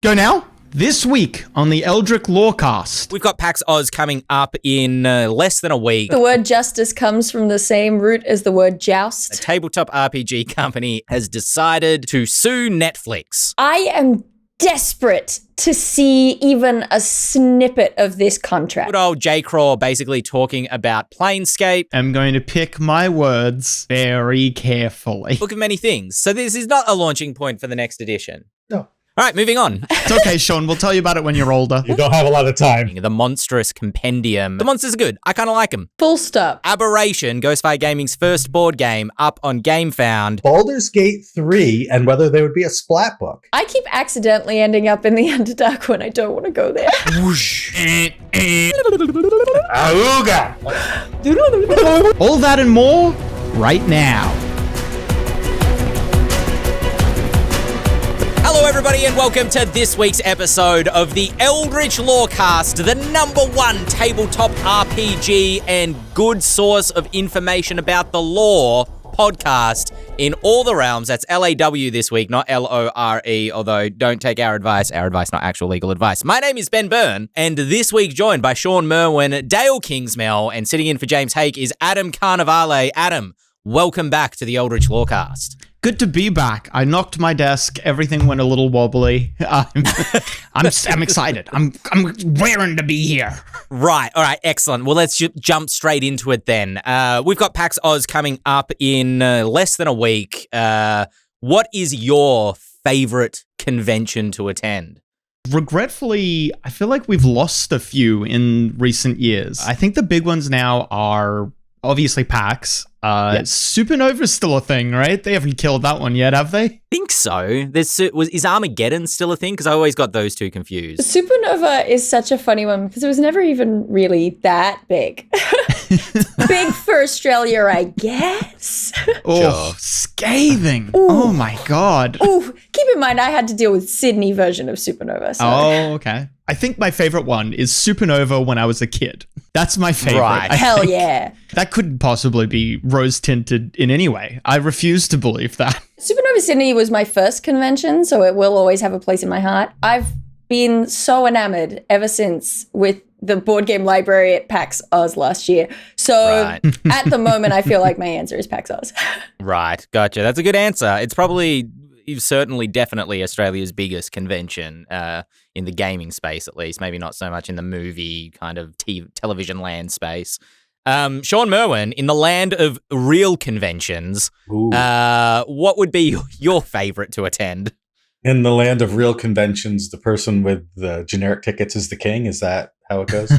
Go now? This week on the Eldritch Lorecast. We've got PAX Aus coming up in less than a week. The word justice comes from the same root as the word joust. A tabletop RPG company has decided to sue Netflix. I am desperate to see even a snippet of this contract. Good old J. Craw basically talking about Planescape. I'm going to pick my words very carefully. Book of many things. So this is not a launching point for the next edition. No. All right, moving on. It's okay, Shawn. We'll tell you about it when you're older. You don't have a lot of time. The Monstrous Compendium. The monsters are good. I kind of like them. Full stop. Aberration, Ghostfire Gaming's first board game, up on GameFound. Baldur's Gate 3 and whether there would be a splat book. I keep accidentally ending up in the Underdark when I don't want to go there. Whoosh. Auga! All that and more right now. Hello, everybody, and welcome to this week's episode of the Eldritch Lorecast, the #1 tabletop RPG and good source of information about the lore podcast in all the realms. That's LAW this week, not LORE, although don't take our advice. Our advice, not actual legal advice. My name is Ben Byrne, and this week joined by Shawn Merwin, Dael Kingsmill, and sitting in for James Hake is Adam Carnivale. Adam, welcome back to the Eldritch Lorecast. Good to be back. I knocked my desk. Everything went a little wobbly. I'm excited. I'm raring to be here. Right. All right. Excellent. Well, let's jump straight into it then. We've got PAX Aus coming up in less than a week. What is your favorite convention to attend? Regretfully, I feel like we've lost a few in recent years. I think the big ones now are obviously PAX. Yep. Supernova's still a thing, right? They haven't killed that one yet, have they? Think so. Is Armageddon still a thing? Because I always got those two confused. Supernova is such a funny one because it was never even really that big. Big for Australia, I guess. Oh, scathing. Ooh. Oh my God. Ooh, keep in mind I had to deal with Sydney version of Supernova. So. Oh, okay. I think my favorite one is Supernova when I was a kid. That's my favorite. Right. Hell yeah. That couldn't possibly be rose-tinted in any way. I refuse to believe that. Supernova Sydney was my first convention, so it will always have a place in my heart. I've been so enamored ever since with the board game library at PAX Aus last year. So Right. at the moment, I feel like my answer is PAX Aus. Right. Gotcha. That's a good answer. It's certainly definitely Australia's biggest convention in the gaming space, at least. Maybe not so much in the movie kind of television land space. Shawn Merwin, in the land of real conventions, what would be your favorite to attend? In the land of real conventions, the person with the generic tickets is the king. Is that how it goes?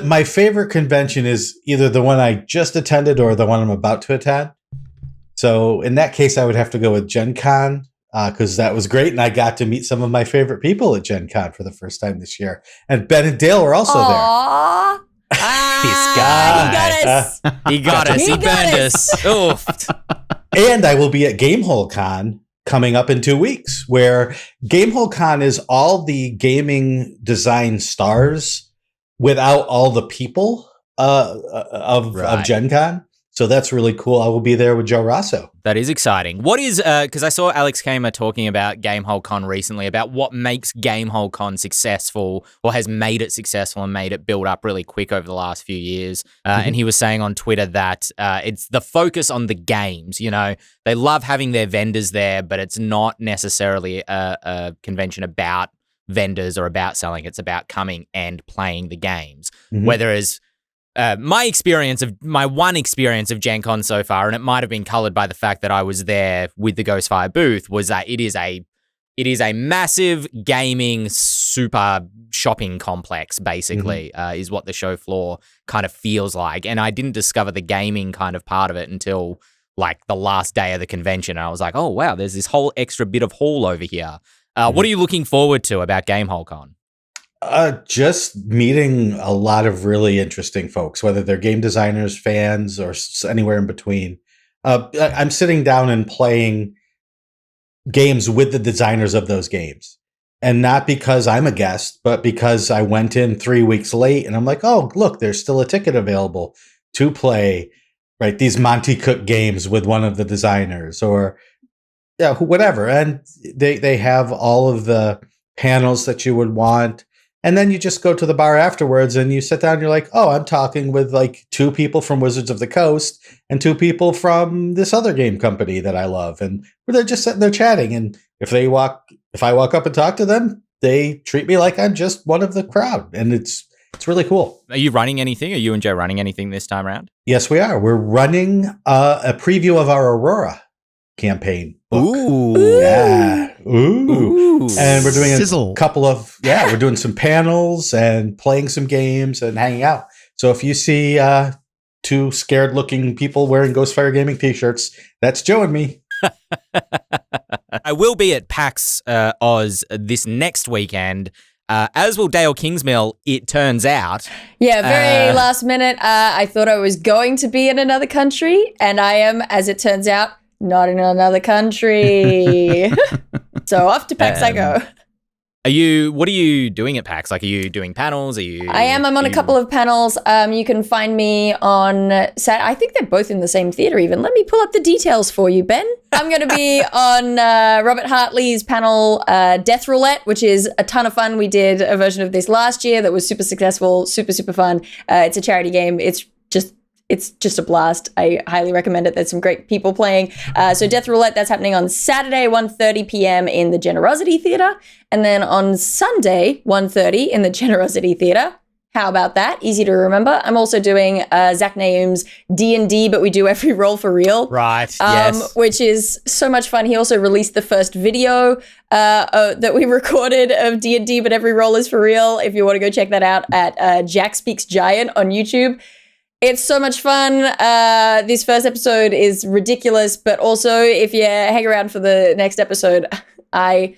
My favorite convention is either the one I just attended or the one I'm about to attend. So in that case, I would have to go with Gen Con because that was great. And I got to meet some of my favorite people at Gen Con for the first time this year. And Ben and Dael were also there. This guy. He got us. He got us. He burned us. Oof. And I will be at Gamehole Con coming up in 2 weeks, where Gamehole Con is all the gaming design stars without all the people of Gen Con. So that's really cool. I will be there with Joe Rosso. That is exciting. What is, because I saw Alex Kamer talking about Gamehole Con recently, about what makes Gamehole Con successful or has made it successful and made it build up really quick over the last few years. And he was saying on Twitter that it's the focus on the games. You know, they love having their vendors there, but it's not necessarily a convention about vendors or about selling. It's about coming and playing the games. Whereas my one experience of Gen Con so far, and it might have been colored by the fact that I was there with the Ghostfire booth, was that it is a massive gaming super shopping complex, basically, is what the show floor kind of feels like. And I didn't discover the gaming kind of part of it until like the last day of the convention. And I was like, oh wow, there's this whole extra bit of hall over here. What are you looking forward to about Gamehole Con? Just meeting a lot of really interesting folks, whether they're game designers, fans, or anywhere in between. I'm sitting down and playing games with the designers of those games. And not because I'm a guest, but because I went in 3 weeks late and I'm like, oh, look, there's still a ticket available to play, right? These Monty Cook games with one of the designers, or whatever. And they have all of the panels that you would want. And then you just go to the bar afterwards and you sit down and you're like, oh, I'm talking with like 2 people from Wizards of the Coast and 2 people from this other game company that I love. And they're just sitting there chatting. And if I walk up and talk to them, they treat me like I'm just one of the crowd. And it's really cool. Are you running anything? Are you and Joe running anything this time around? Yes, we are. We're running a preview of our Aurora campaign book. Ooh. Yeah. Ooh. And we're doing Sizzle. a couple of, we're doing some panels and playing some games and hanging out. So if you see 2 scared looking people wearing Ghostfire Gaming t-shirts, that's Joe and me. I will be at PAX Aus this next weekend, as will Dael Kingsmill, it turns out. Yeah, very last minute. I thought I was going to be in another country, and I am, as it turns out, not in another country. So off to PAX I go. What are you doing at PAX? Like, are you doing panels? I'm on a couple of panels. You can find me on I think they're both in the same theater even. Let me pull up the details for you, Ben. I'm going to be on Robert Hartley's panel, Death Roulette, which is a ton of fun. We did a version of this last year that was super successful, super, super fun. It's a charity game. It's just a blast. I highly recommend it. There's some great people playing. So Death Roulette, that's happening on Saturday, 1:30 p.m. in the Generosity Theatre. And then on Sunday, 1:30 in the Generosity Theatre. How about that? Easy to remember. I'm also doing Zach Naum's D&D, but we do every roll for real. Right, yes. Which is so much fun. He also released the first video that we recorded of D&D, but every roll is for real. If you want to go check that out at Jack Speaks Giant on YouTube. It's so much fun. This first episode is ridiculous, but also if you hang around for the next episode, I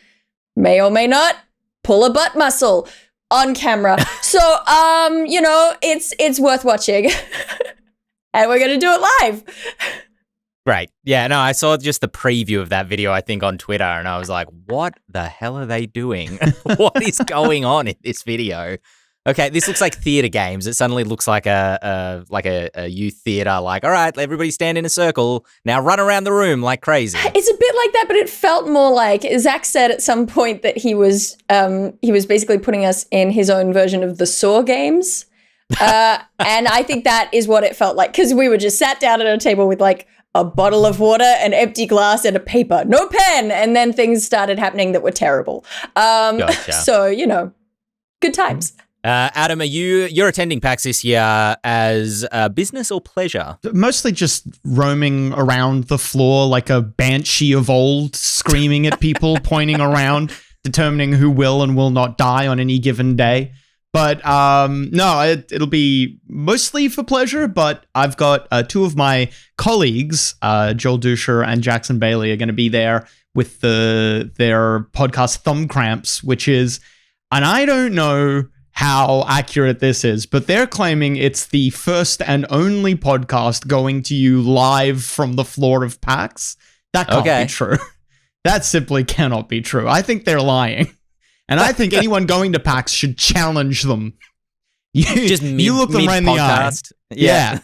may or may not pull a butt muscle on camera. So, it's worth watching. And we're going to do it live. Right. Yeah, no, I saw just the preview of that video, I think, on Twitter, and I was like, what the hell are they doing? What is going on in this video? Okay, this looks like theater games. It suddenly looks like a youth theater. Like, all right, everybody stand in a circle. Now run around the room like crazy. It's a bit like that, but it felt more like Zach said at some point that he was basically putting us in his own version of the Saw games, and I think that is what it felt like because we were just sat down at a table with like a bottle of water, an empty glass, and a paper, no pen, and then things started happening that were terrible. Gotcha. So good times. Adam, you're attending PAX this year as business or pleasure? Mostly just roaming around the floor like a banshee of old, screaming at people, pointing around, determining who will and will not die on any given day. But no, it'll be mostly for pleasure, but I've got 2 of my colleagues, Joel Dusher and Jackson Bailey, are going to be there with their podcast Thumb Cramps, which is, and I don't know how accurate this is, but they're claiming it's the first and only podcast going to you live from the floor of PAX. That can't be true. That simply cannot be true. I think they're lying. And I think anyone going to PAX should challenge them. You look them right in the eye. Yeah.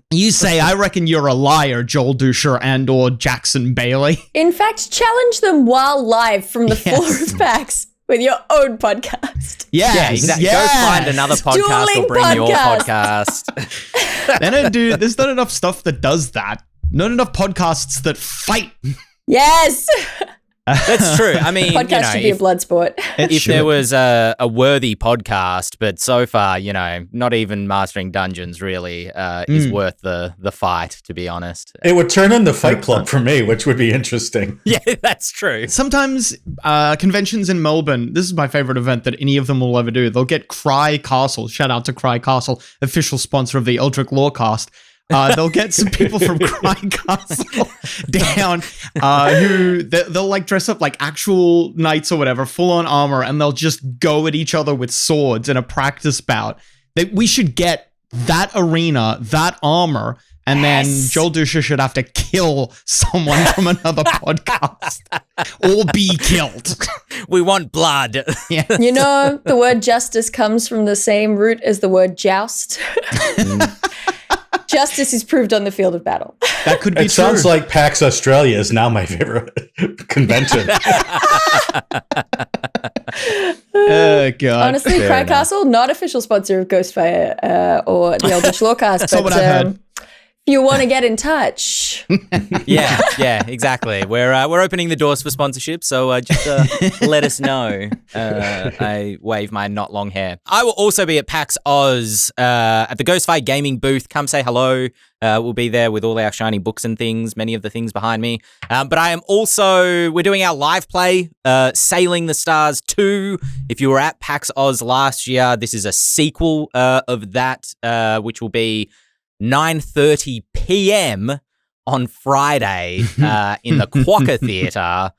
You say, I reckon you're a liar, Joel Dusher and or Jackson Bailey. In fact, challenge them while live from the floor of PAX. With your own podcast. Yeah, exactly. Go find another podcast or bring your podcast. There's not enough stuff that does that. Not enough podcasts that fight. Yes. That's true. I mean, podcast should be a blood sport. If there was a worthy podcast, but so far, not even Mastering Dungeons really is worth the fight, to be honest. It would turn into Fight Club for me, which would be interesting. Yeah, that's true. Sometimes conventions in Melbourne, this is my favorite event that any of them will ever do. They'll get Cry Castle, shout out to Cry Castle, official sponsor of the Eldritch Lorecast. They'll get some people from Cry Castle down who they'll like dress up like actual knights or whatever, full on armor, and they'll just go at each other with swords in a practice bout. We should get that arena, that armor, and then Joel Dusher should have to kill someone from another podcast or be killed. We want blood. Yeah. The word justice comes from the same root as the word joust. Justice is proved on the field of battle. That could be It sounds like PAX Australia is now my favorite convention. Oh, God. Honestly, Fair Cry enough. Castle, not official sponsor of Ghostfire or the Eldritch Lorecast. That's not what I've heard. If you want to get in touch, Yeah, exactly. We're opening the doors for sponsorship, so just let us know. I wave my not long hair. I will also be at PAX Aus at the Ghostfire Gaming booth. Come say hello. We'll be there with all our shiny books and things, many of the things behind me. But I am also, we're doing our live play, Sailing the Stars 2. If you were at PAX Aus last year, this is a sequel of that, which will be 9:30 p.m. on Friday in the Quokka Theatre,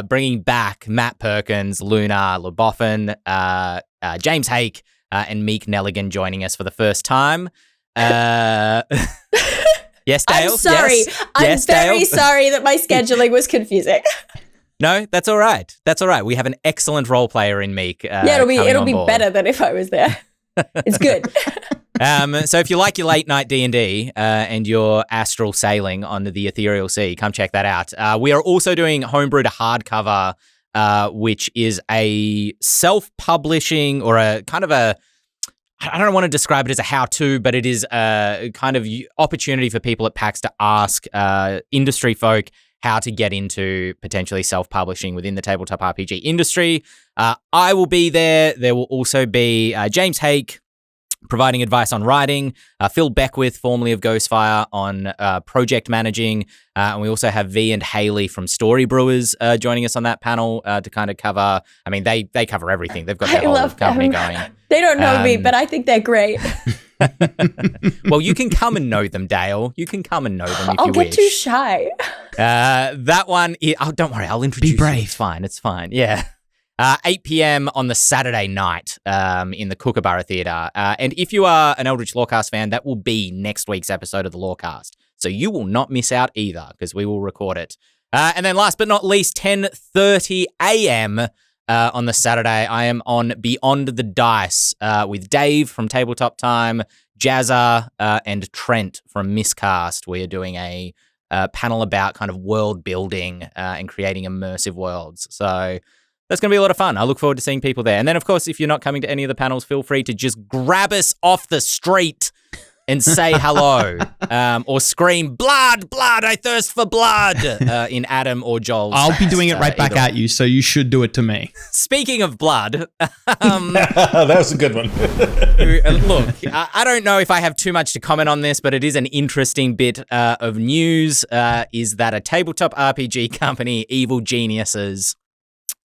bringing back Matt Perkins, Luna LeBoffin, James Hake, and Meek Nelligan joining us for the first time. Yes, Dael? I'm sorry. Yes? I'm Yes, very Dael? sorry that my scheduling was confusing. No, that's all right. That's all right. We have an excellent role player in Meek. Yeah, it'll coming be on board. better than if I was there. It's good. So if you like your late night D&D and your astral sailing on the ethereal sea, come check that out. We are also doing Homebrewed hardcover, which is a self-publishing or a kind of a, I don't want to describe it as a how-to, but it is a kind of opportunity for people at PAX to ask industry folk how to get into potentially self-publishing within the tabletop RPG industry. I will be there. There will also be James Hake providing advice on writing, Phil Beckwith, formerly of Ghostfire, on project managing, and we also have V and Haley from Story Brewers joining us on that panel to kind of cover, I mean, they cover everything. They've got their whole company going. They don't know me, but I think they're great. Well, you can come and know them, Dael. You can come and know them if I'll you get wish. too shy. That one, don't worry, I'll introduce Be brave. you. It's fine, it's fine. Yeah. 8 p.m. on the Saturday night in the Kookaburra Theatre. And if you are an Eldritch Lorecast fan, that will be next week's episode of the Lorecast. So you will not miss out either because we will record it. And then last but not least, 10:30 a.m. On the Saturday, I am on Beyond the Dice with Dave from Tabletop Time, Jazza, and Trent from Miscast. We are doing a panel about kind of world building and creating immersive worlds. So that's going to be a lot of fun. I look forward to seeing people there. And then, of course, if you're not coming to any of the panels, feel free to just grab us off the street and say hello or scream, blood, blood, I thirst for blood in Adam or Joel's. I'll be doing it right back either. at you, so you should do it to me. Speaking of blood, That was a good one. look, I don't know if I have too much to comment on this, but it is an interesting bit of news, is that a tabletop RPG company, Evil Geniuses,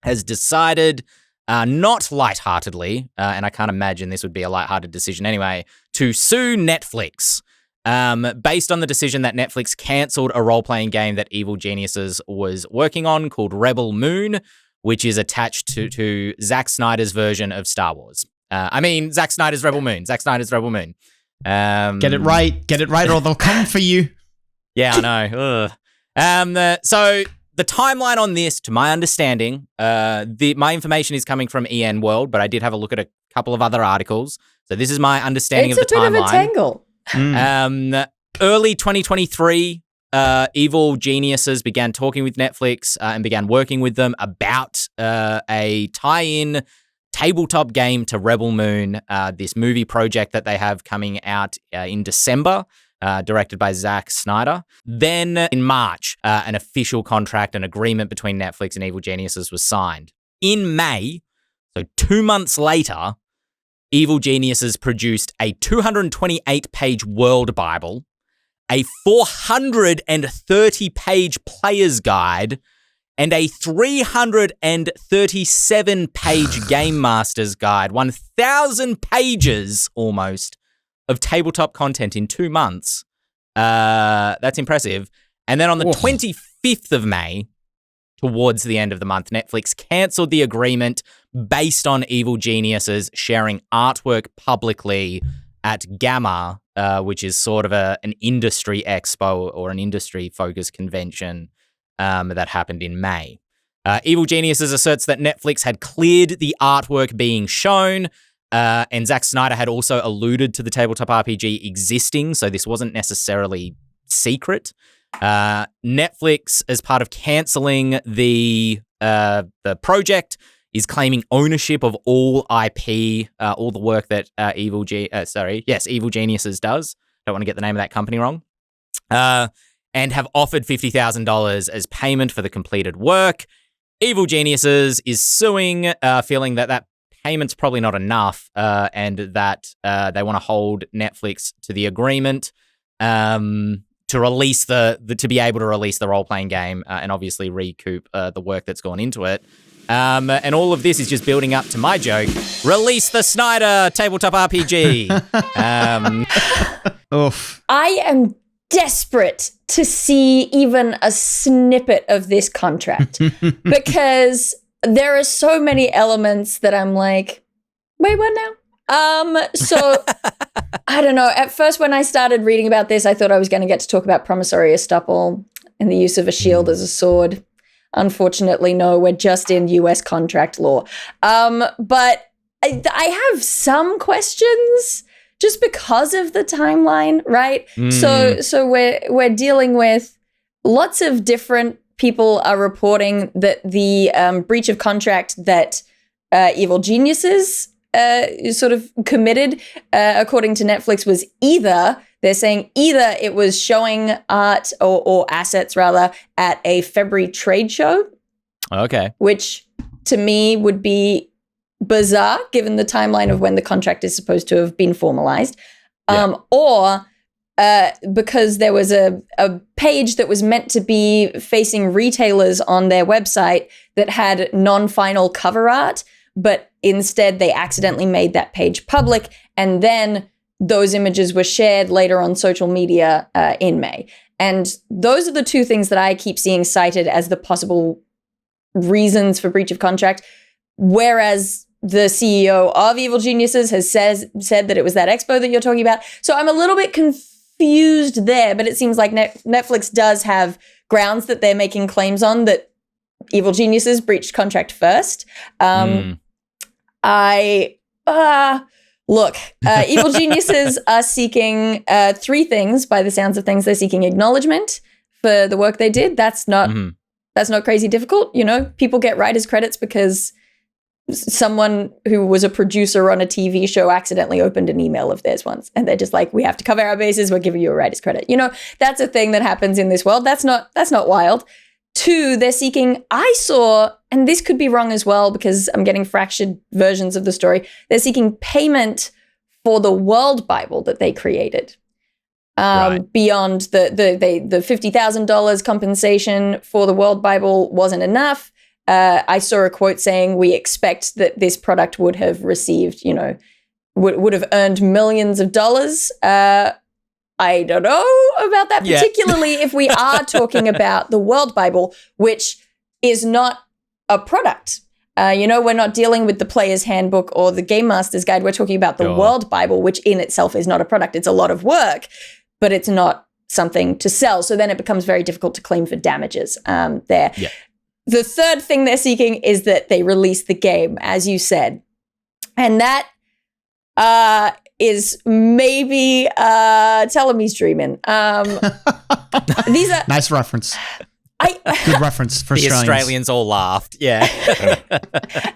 has decided, not lightheartedly, and I can't imagine this would be a lighthearted decision anyway, to sue Netflix based on the decision that Netflix cancelled a role-playing game that Evil Geniuses was working on called Rebel Moon, which is attached to Zack Snyder's version of Star Wars. Zack Snyder's Rebel Moon. Zack Snyder's Rebel Moon. Get it right, or they'll come for you. Yeah, I know. So the timeline on this, to my understanding, my information is coming from EN World, but I did have a look at a couple of other articles. So this is my understanding It's of the a bit timeline. of a tangle. Early 2023, Evil Geniuses began talking with Netflix and began working with them about a tie-in tabletop game to Rebel Moon, this movie project that they have coming out in December. Directed by Zack Snyder. Then in March, an official contract and agreement between Netflix and Evil Geniuses was signed. In May, so 2 months later, Evil Geniuses produced a 228-page world Bible, a 430-page player's guide, and a 337-page game master's guide, 1,000 pages almost of tabletop content in 2 months. That's impressive. And then on the 25th of May, towards the end of the month, Netflix cancelled the agreement based on Evil Geniuses sharing artwork publicly at Gamma, which is sort of an industry expo or an industry-focused convention that happened in May. Evil Geniuses asserts that Netflix had cleared the artwork being shown, And Zack Snyder had also alluded to the tabletop RPG existing, so this wasn't necessarily secret. Netflix, as part of canceling the project, is claiming ownership of all IP, all the work that Evil Geniuses does. Don't want to get the name of that company wrong. And have offered $50,000 as payment for the completed work. Evil Geniuses is suing, feeling that payment's probably not enough, and that they want to hold Netflix to the agreement to release to be able to release the role-playing game and obviously recoup the work that's gone into it. And all of this is just building up to my joke: release the Snyder tabletop RPG. Oof. I am desperate to see even a snippet of this contract because there are so many elements that I'm like, wait, what now? So I don't know. At first, when I started reading about this, I thought I was going to get to talk about promissory estoppel and the use of a shield as a sword. Unfortunately, no, we're just in US contract law. But I have some questions just because of the timeline, right? So we're dealing with lots of different people are reporting that the breach of contract that Evil Geniuses sort of committed, according to Netflix, was they're saying either it was showing art or assets rather at a February trade show. Okay. Which to me would be bizarre given the timeline of when the contract is supposed to have been formalized. Or because there was a page that was meant to be facing retailers on their website that had non-final cover art, but instead they accidentally made that page public, and then those images were shared later on social media in May. And those are the two things that I keep seeing cited as the possible reasons for breach of contract, whereas the CEO of Evil Geniuses has said that it was that expo that you're talking about. So I'm a little bit confused there, but it seems like Netflix does have grounds that they're making claims on that Evil Geniuses breached contract first. Look, Evil Geniuses are seeking three things by the sounds of things. They're seeking acknowledgement for the work they did. That's not crazy difficult. You know, people get writers' credits because someone who was a producer on a TV show accidentally opened an email of theirs once, and they're just like, we have to cover our bases, we're giving you a writer's credit. You know, that's a thing that happens in this world. That's not wild. Two, they're seeking, I saw, and this could be wrong as well because I'm getting fractured versions of the story, they're seeking payment for the world Bible that they created. Beyond the $50,000 compensation for the world Bible wasn't enough. I saw a quote saying, we expect that this product would have received, would have earned millions of dollars. I don't know about that, particularly if we are talking about the World Bible, which is not a product. We're not dealing with the Player's Handbook or the Game Master's Guide. We're talking about the World Bible, which in itself is not a product. It's a lot of work, but it's not something to sell. So then it becomes very difficult to claim for damages there. Yeah. The third thing they're seeking is that they release the game, as you said. And that is maybe Telemy's dreaming. These are nice reference. Good reference for the Australians. Australians all laughed. Yeah.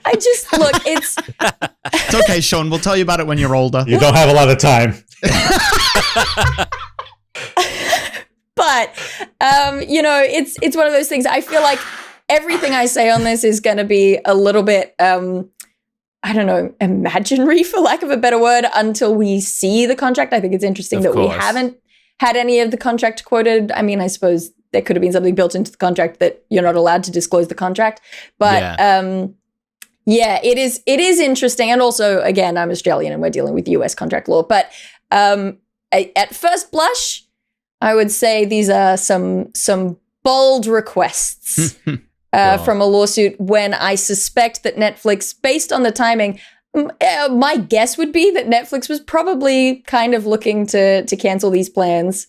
I just look. It's okay, Shawn. We'll tell you about it when you're older. You don't have a lot of time. But it's one of those things. I feel like everything I say on this is going to be a little bit. I don't know, imaginary, for lack of a better word, until we see the contract. I think it's interesting that we haven't had any of the contract quoted. I mean, I suppose there could have been something built into the contract that you're not allowed to disclose the contract. But it is interesting. And also, again, I'm Australian and we're dealing with US contract law. But at first blush, I would say these are some bold requests. From a lawsuit, when I suspect that Netflix, based on the timing, my guess would be that Netflix was probably kind of looking to cancel these plans.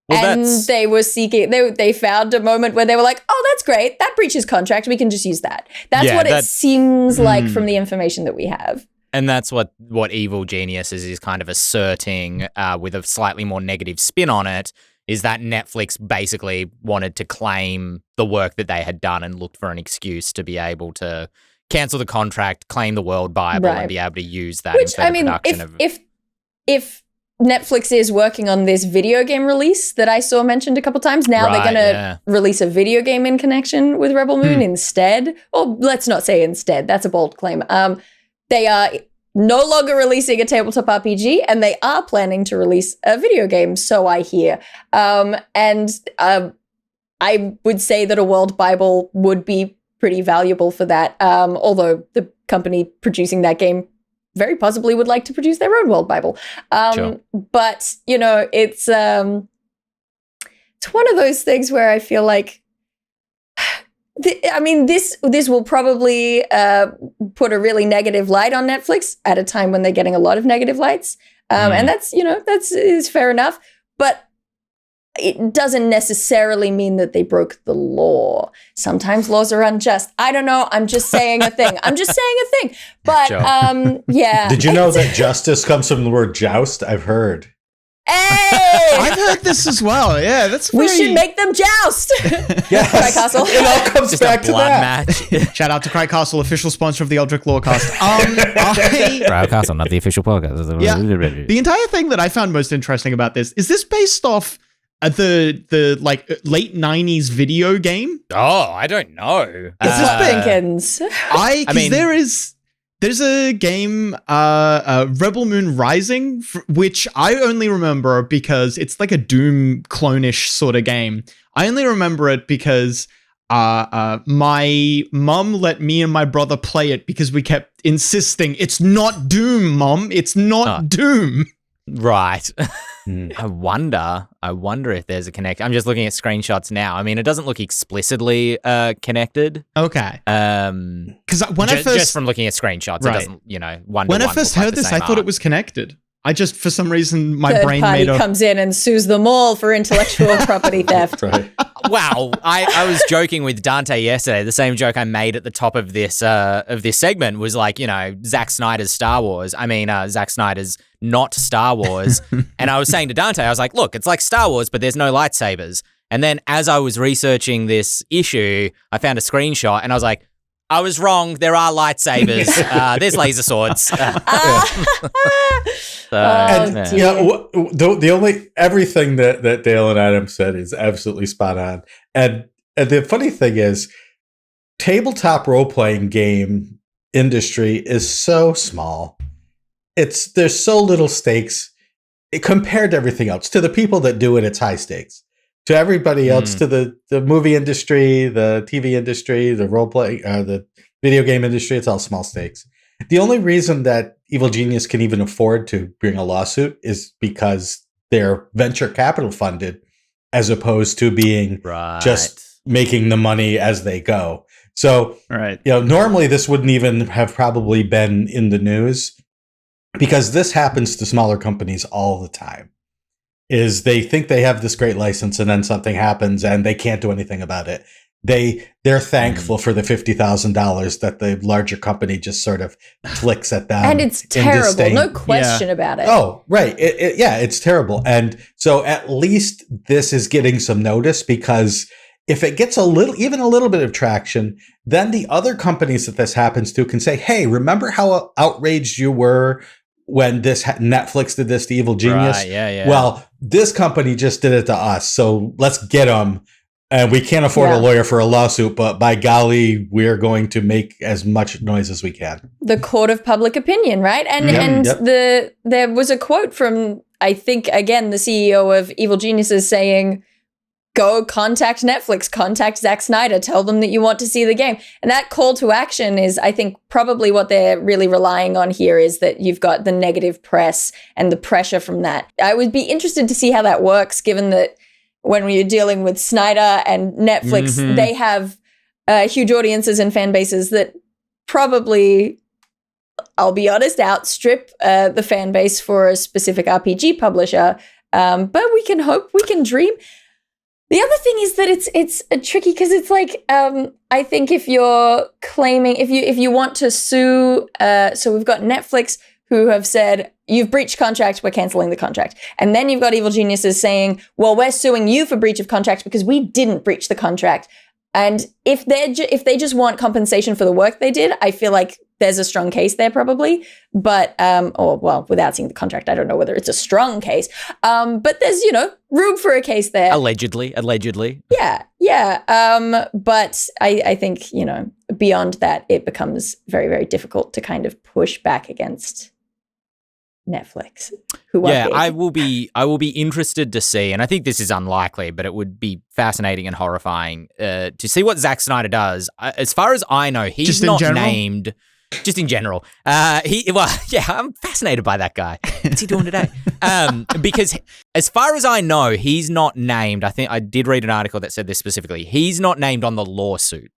Well, and they were seeking, they found a moment where they were like, oh, that's great. That breaches contract. We can just use that. That's what it seems like from the information that we have. And that's what Evil Genius is kind of asserting with a slightly more negative spin on it, is that Netflix basically wanted to claim the work that they had done and looked for an excuse to be able to cancel the contract, claim the World Bible, and be able to use that Which, in further production of... If Netflix is working on this video game release that I saw mentioned a couple times, now they're going to release a video game in connection with Rebel Moon instead. Or let's not say instead. That's a bold claim. They are no longer releasing a tabletop RPG, and they are planning to release a video game, so I hear. I would say that a World Bible would be pretty valuable for that, although the company producing that game very possibly would like to produce their own World Bible. Sure. But, it's one of those things where I feel like, this will probably put a really negative light on Netflix at a time when they're getting a lot of negative lights. And that's is fair enough. But it doesn't necessarily mean that they broke the law. Sometimes laws are unjust. I don't know. I'm just saying a thing. But, Sure. yeah. Did you know that justice comes from the word joust? I've heard. Hey! I've heard this as well. Yeah, that's We should make them joust. Yes. Cry Castle. It all comes Just back a to blood that. match. Shout out to Cry Castle, official sponsor of the Eldritch Lorecast. Proud Castle, not the official podcast. Yeah. The entire thing that I found most interesting about this is this based off the late 90s video game. Oh, I don't know. It's Pinkins. I mean, there's a game, Rebel Moon Rising, which I only remember because it's like a Doom clone-ish sort of game. I only remember it because my mum let me and my brother play it because we kept insisting, it's not Doom, Mum. It's not Doom. Right. I wonder if there's a connect. I'm just looking at screenshots now. I mean, it doesn't look explicitly connected. Okay. Because when I first, just from looking at screenshots, it doesn't, when I first heard this, I thought it was connected. I just, for some reason, my Third brain party made comes in and sues them all for intellectual property theft. Right. Wow, I was joking with Dante yesterday. The same joke I made at the top of this segment was like, Zack Snyder's Star Wars. I mean, Zack Snyder's not Star Wars. And I was saying to Dante, I was like, look, it's like Star Wars, but there's no lightsabers. And then as I was researching this issue, I found a screenshot and I was like, I was wrong. There are lightsabers. There's laser swords. The only everything that Dael and Adam said is absolutely spot on. And the funny thing is, tabletop role playing game industry is so small. There's so little stakes compared to everything else. To the people that do it, it's high stakes. To everybody else, to the movie industry, the TV industry, the role play, the video game industry, it's all small stakes. The only reason that Evil Genius can even afford to bring a lawsuit is because they're venture capital funded, as opposed to being just making the money as they go. So, normally this wouldn't even have probably been in the news, because this happens to smaller companies all the time. Is they think they have this great license and then something happens and they can't do anything about it. They're thankful for the $50,000 that the larger company just sort of flicks at them. And it's terrible, no question about it. Oh, right. It's terrible. And so at least this is getting some notice, because if it gets even a little bit of traction, then the other companies that this happens to can say, hey, remember how outraged you were when Netflix did this to Evil Genius? Right, yeah. Well, this company just did it to us, so let's get them. And we can't afford a lawyer for a lawsuit, but by golly, we're going to make as much noise as we can. The court of public opinion, right? And there was a quote from, I think, again, the CEO of Evil Geniuses saying, go contact Netflix, contact Zack Snyder, tell them that you want to see the game. And that call to action is, I think, probably what they're really relying on here, is that you've got the negative press and the pressure from that. I would be interested to see how that works, given that when we're dealing with Snyder and Netflix, they have huge audiences and fan bases that probably, I'll be honest, outstrip the fan base for a specific RPG publisher. But we can hope, we can dream. The other thing is that it's tricky because it's like I think if you're claiming if you want to sue, so we've got Netflix who have said you've breached contract, we're canceling the contract, and then you've got Evil Geniuses saying, well, we're suing you for breach of contract because we didn't breach the contract. And if they just want compensation for the work they did, I feel like there's a strong case there probably. But, without seeing the contract, I don't know whether it's a strong case. But there's, room for a case there. Allegedly. Yeah. But I think, beyond that, it becomes very, very difficult to kind of push back against Netflix. I will be interested to see, and I think this is unlikely, but it would be fascinating and horrifying to see what Zack Snyder does. As far as I know, he's not named. Just in general, I'm fascinated by that guy. What's he doing today? Because as far as I know, he's not named. I think I did read an article that said this specifically. He's not named on the lawsuit.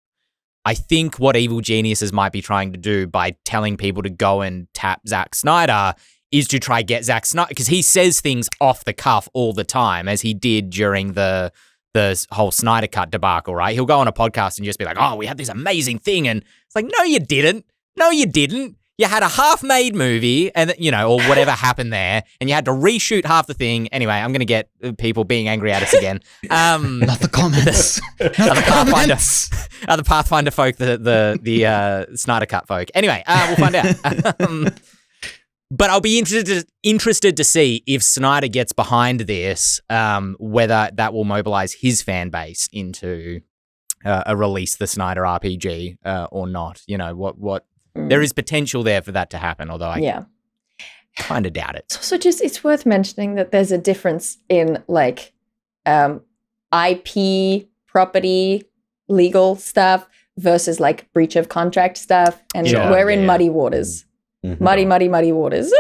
I think what Evil Geniuses might be trying to do by telling people to go and tap Zack Snyder is to try get Zack Snyder, because he says things off the cuff all the time, as he did during the whole Snyder Cut debacle, right? He'll go on a podcast and just be like, oh, we had this amazing thing. And it's like, no, you didn't. You had a half-made movie and, or whatever happened there, and you had to reshoot half the thing. Anyway, I'm going to get people being angry at us again. Not the comments. Other Pathfinder folk, the Snyder Cut folk. Anyway, we'll find out. But I'll be interested to see if Snyder gets behind this, whether that will mobilize his fan base into a release the Snyder RPG or not. What there is potential there for that to happen, although I kind of doubt it. It's also it's worth mentioning that there's a difference in like IP property legal stuff versus like breach of contract stuff, and we're in muddy waters. Mm-hmm. Muddy waters.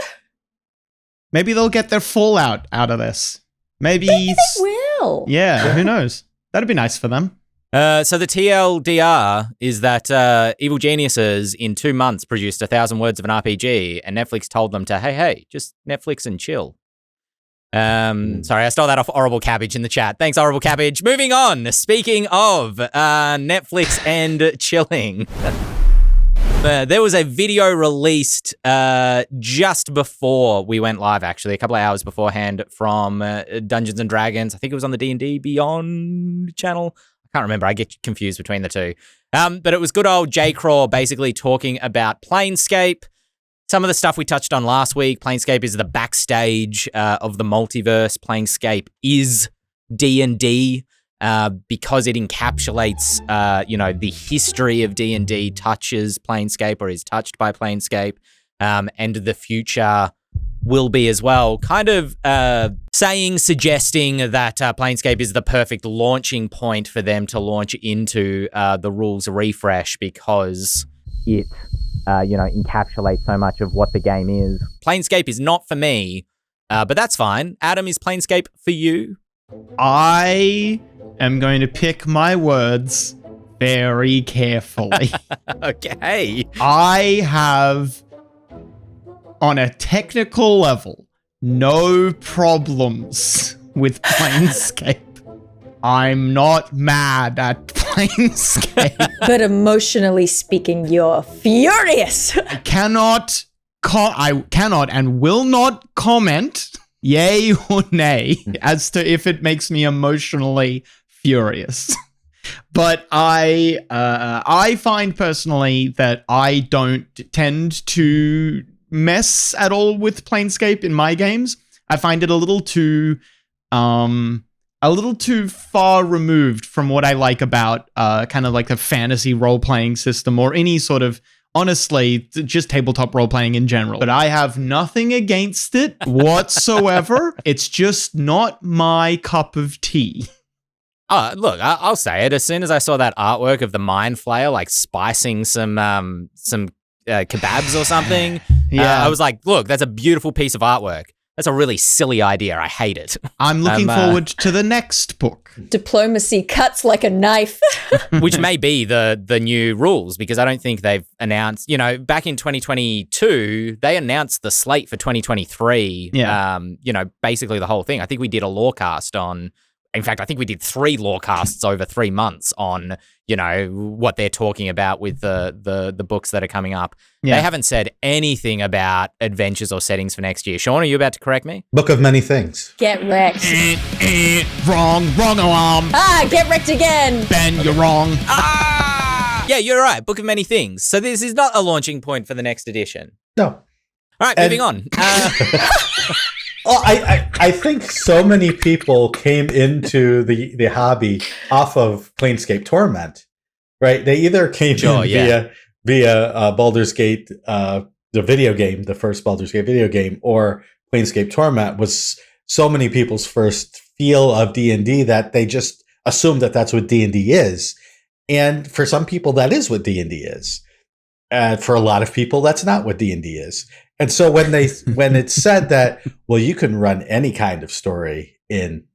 Maybe they'll get their fallout out of this. Maybe they will. Yeah, who knows? That'd be nice for them. So the TLDR is that Evil Geniuses in 2 months produced 1,000 words of an RPG, and Netflix told them to, hey, just Netflix and chill. Sorry, I stole that off Horrible Cabbage in the chat. Thanks, Horrible Cabbage. Moving on. Speaking of Netflix and chilling. There was a video released just before we went live, actually, a couple of hours beforehand, from Dungeons & Dragons. I think it was on the D&D Beyond channel. I can't remember. I get confused between the two. But it was good old J. Craw basically talking about Planescape. Some of the stuff we touched on last week. Planescape is the backstage of the multiverse. Planescape is D&D. Because it encapsulates, the history of D&D, touches Planescape or is touched by Planescape, and the future will be as well. Kind of suggesting that Planescape is the perfect launching point for them to launch into the rules refresh, because it, encapsulates so much of what the game is. Planescape is not for me, but that's fine. Adam, is Planescape for you? I am going to pick my words very carefully. Okay. I have, on a technical level, no problems with Planescape. I'm not mad at Planescape. But emotionally speaking, you're furious. I cannot and will not comment, yay or nay, as to if it makes me emotionally furious. But I find personally that I don't tend to mess at all with Planescape in my games. I find it a little too far removed from what I like about kind of like a fantasy role-playing system, or any sort of, honestly, just tabletop role-playing in general. But I have nothing against it whatsoever. It's just not my cup of tea. Look, I'll say it. As soon as I saw that artwork of the Mind Flayer, like spicing some kebabs or something, I was like, look, that's a beautiful piece of artwork. That's a really silly idea. I hate it. I'm looking forward to the next book. Diplomacy cuts like a knife. Which may be the new rules, because I don't think they've announced, back in 2022, they announced the slate for 2023. Yeah. Basically the whole thing. I think we did a Lorecast on in fact, I think we did 3 Lorecasts over 3 months on, what they're talking about with the books that are coming up. Yeah. They haven't said anything about adventures or settings for next year. Shawn, are you about to correct me? Book of Many Things. Get wrecked. Wrong alarm. Get wrecked again. Ben, you're wrong. Yeah, you're right. Book of Many Things. So this is not a launching point for the next edition. No. All right, moving on. Well, I think so many people came into the hobby off of Planescape Torment, right? They either came via Baldur's Gate, the video game, the first Baldur's Gate video game, or Planescape Torment was so many people's first feel of D&D that they just assumed that that's what D&D is. And for some people, that is what D&D is. For a lot of people, that's not what D&D is. And so when it's said that, well, you can run any kind of story in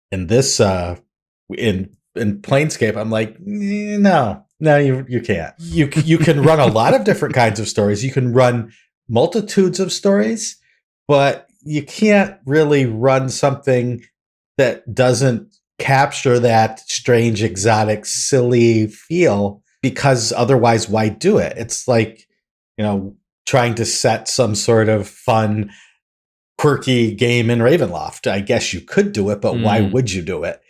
this in Planescape, I'm like, no, you can't. You can run a lot of different kinds of stories. You can run multitudes of stories, but you can't really run something that doesn't capture that strange, exotic, silly feel, because otherwise, why do it? It's like, trying to set some sort of fun, quirky game in Ravenloft. I guess you could do it, but why would you do it?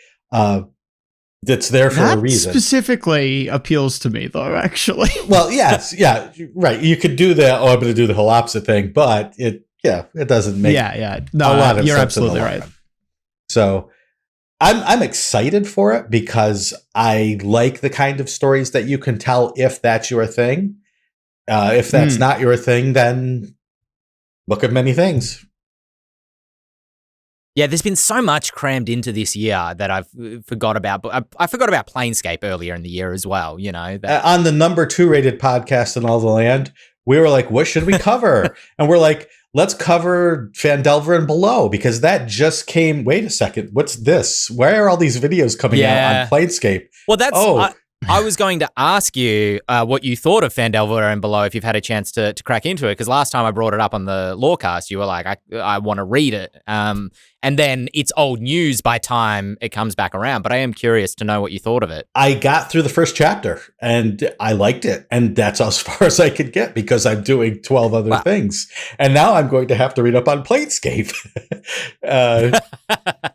It's there for a reason. That specifically appeals to me, though, actually. Well, yes, yeah, right. You could do the, I'm going to do the whole opposite thing, but it doesn't make No, a lot of you're sense absolutely in the long right. run. So I'm excited for it because I like the kind of stories that you can tell if that's your thing. If that's not your thing, then Book of Many Things. Yeah, there's been so much crammed into this year that I've forgot about. But I forgot about Planescape earlier in the year as well. On the number 2 rated podcast in all the land, we were like, what should we cover? And we're like, let's cover Phandelver and Below, because that just came. Wait a second, what's this? Why are all these videos coming out on Planescape? Well, that's. I was going to ask you what you thought of Phandelver and Below if you've had a chance to crack into it, because last time I brought it up on the Lorecast, you were like, I want to read it. And then it's old news by time it comes back around, but I am curious to know what you thought of it. I got through the first chapter and I liked it. And that's as far as I could get because I'm doing 12 other things. And now I'm going to have to read up on Planescape.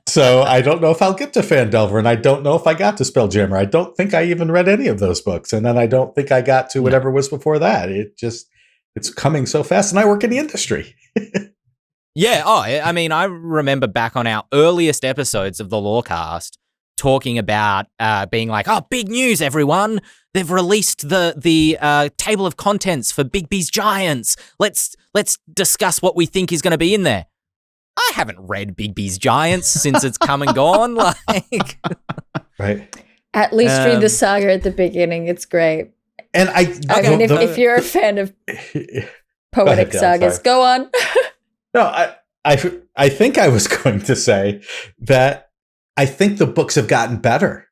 So I don't know if I'll get to Phandelver, and I don't know if I got to Spelljammer. I don't think I even read any of those books. And then I don't think I got to whatever was before that. It's coming so fast, and I work in the industry. Yeah. Oh, I mean, I remember back on our earliest episodes of the Lorecast talking about being like, oh, big news, everyone. They've released the table of contents for Bigby's Giants. Let's discuss what we think is going to be in there. I haven't read Bigby's Giants since it's come and gone. Right. At least read the saga at the beginning. It's great. And if you're a fan of poetic sagas, go on. No, I think I was going to say that I think the books have gotten better.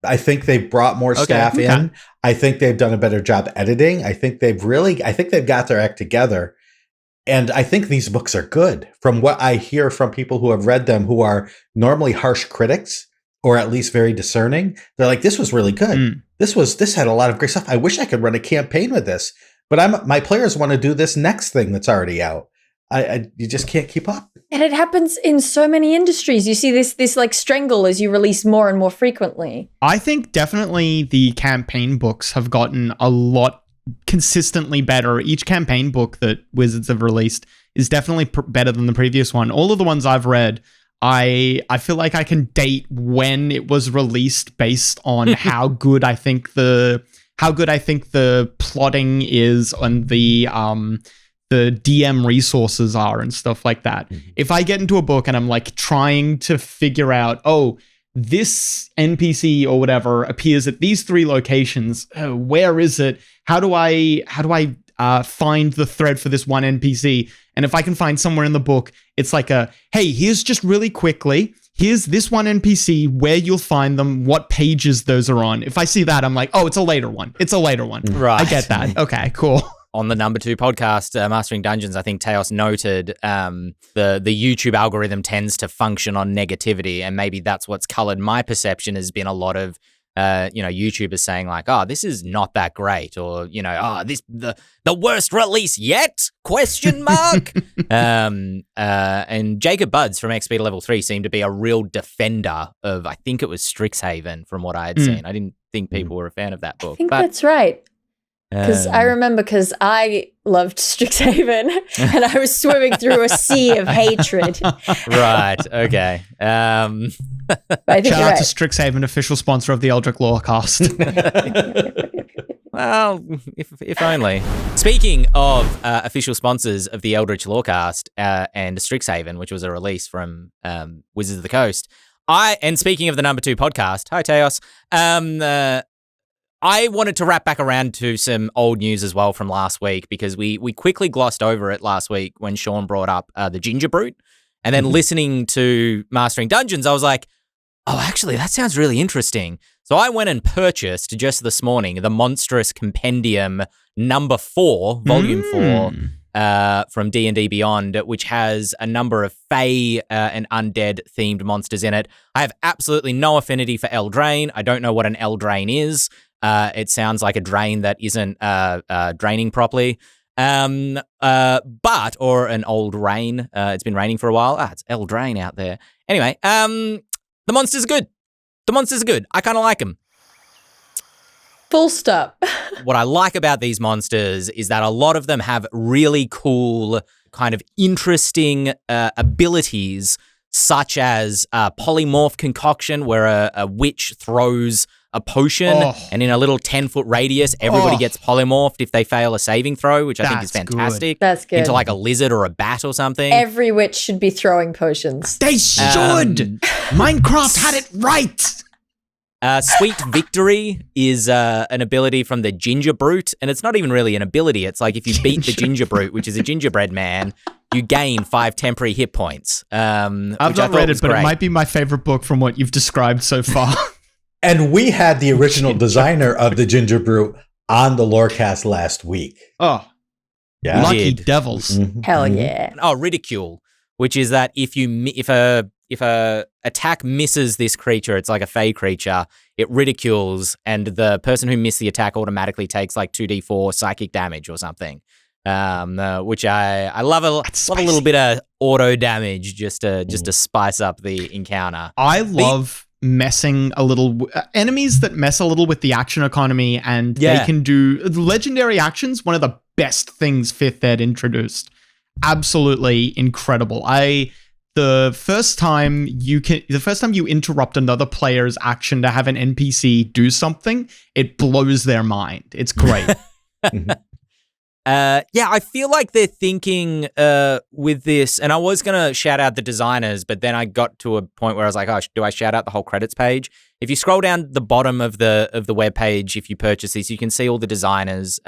I think they've brought more staff in. I think they've done a better job editing. I think they've got their act together. And I think these books are good. From what I hear from people who have read them, who are normally harsh critics, or at least very discerning, they're like, this was really good. This had a lot of great stuff. I wish I could run a campaign with this, but my players want to do this next thing that's already out. You just can't keep up. And it happens in so many industries. You see this like strangle as you release more and more frequently. I think definitely the campaign books have gotten a lot consistently better. Each campaign book that Wizards have released is definitely better than the previous one. All of the ones I've read, I feel like I can date when it was released based on how good I think the plotting is and the DM resources are and stuff like that. Mm-hmm. If I get into a book and I'm like trying to figure out, this NPC or whatever appears at these 3 locations. Where is it? How do I find the thread for this one NPC? And if I can find somewhere in the book, it's like hey, here's just really quickly, here's this one NPC, where you'll find them, what pages those are on. If I see that, I'm like, it's a later one. Right. I get that. Okay, cool. on the number 2 podcast, Mastering Dungeons, I think Teos noted the YouTube algorithm tends to function on negativity, and maybe that's what's colored my perception. Has been a lot of YouTubers saying like, "Oh, this is not that great," or this the worst release yet? ? And Jacob Buds from XP to Level 3 seemed to be a real defender of, I think it was Strixhaven from what I had seen. I didn't think people were a fan of that book. I think that's right. Because I remember, because I loved Strixhaven and I was swimming through a sea of hatred. Right. Okay. I think Shout you're out right. to Strixhaven, official sponsor of the Eldritch Lorecast. Well, if only. Speaking of official sponsors of the Eldritch Lorecast and Strixhaven, which was a release from Wizards of the Coast, and speaking of the number 2 podcast, hi Teos, I wanted to wrap back around to some old news as well from last week, because we quickly glossed over it last week when Shawn brought up the Ginger Brute. And then listening to Mastering Dungeons, I was like, oh, actually, that sounds really interesting. So I went and purchased just this morning the Monstrous Compendium number 4, volume 4, from D&D Beyond, which has a number of Fae and undead-themed monsters in it. I have absolutely no affinity for Eldraine. I don't know what an Eldraine is. It sounds like a drain that isn't draining properly. Or an old rain. It's been raining for a while. It's Eldraine out there. Anyway, the monsters are good. I kind of like them. Full stop. What I like about these monsters is that a lot of them have really cool, kind of interesting abilities, such as polymorph concoction, where a witch throws a potion, and in a little 10-foot radius, everybody gets polymorphed if they fail a saving throw, which I think is fantastic. That's good. Into like a lizard or a bat or something. Every witch should be throwing potions. They should! Minecraft had it right! Sweet Victory is an ability from the Ginger Brute, and it's not even really an ability. It's like if you beat the Ginger Brute, which is a gingerbread man, you gain 5 temporary hit points. I've not read it, but it might be my favorite book from what you've described so far. And we had the original designer of the Ginger Brute on the Lorecast last week. Oh, Yeah. lucky devils. Mhm. Hell yeah. Oh, Ridicule, which is that if a attack misses this creature, it's like a fey creature, it ridicules, and the person who missed the attack automatically takes like 2d4 psychic damage or something. Which I love a little bit of auto damage just to spice up the encounter. I love messing a little enemies that mess a little with the action economy, and they can do legendary actions. One of the best things 5th Ed introduced. Absolutely incredible. The first time you interrupt another player's action to have an NPC do something, it blows their mind. It's great. I feel like they're thinking with this, and I was going to shout out the designers, but then I got to a point where I was like, oh, do I shout out the whole credits page? If you scroll down the bottom of the webpage, if you purchase this, you can see all the designers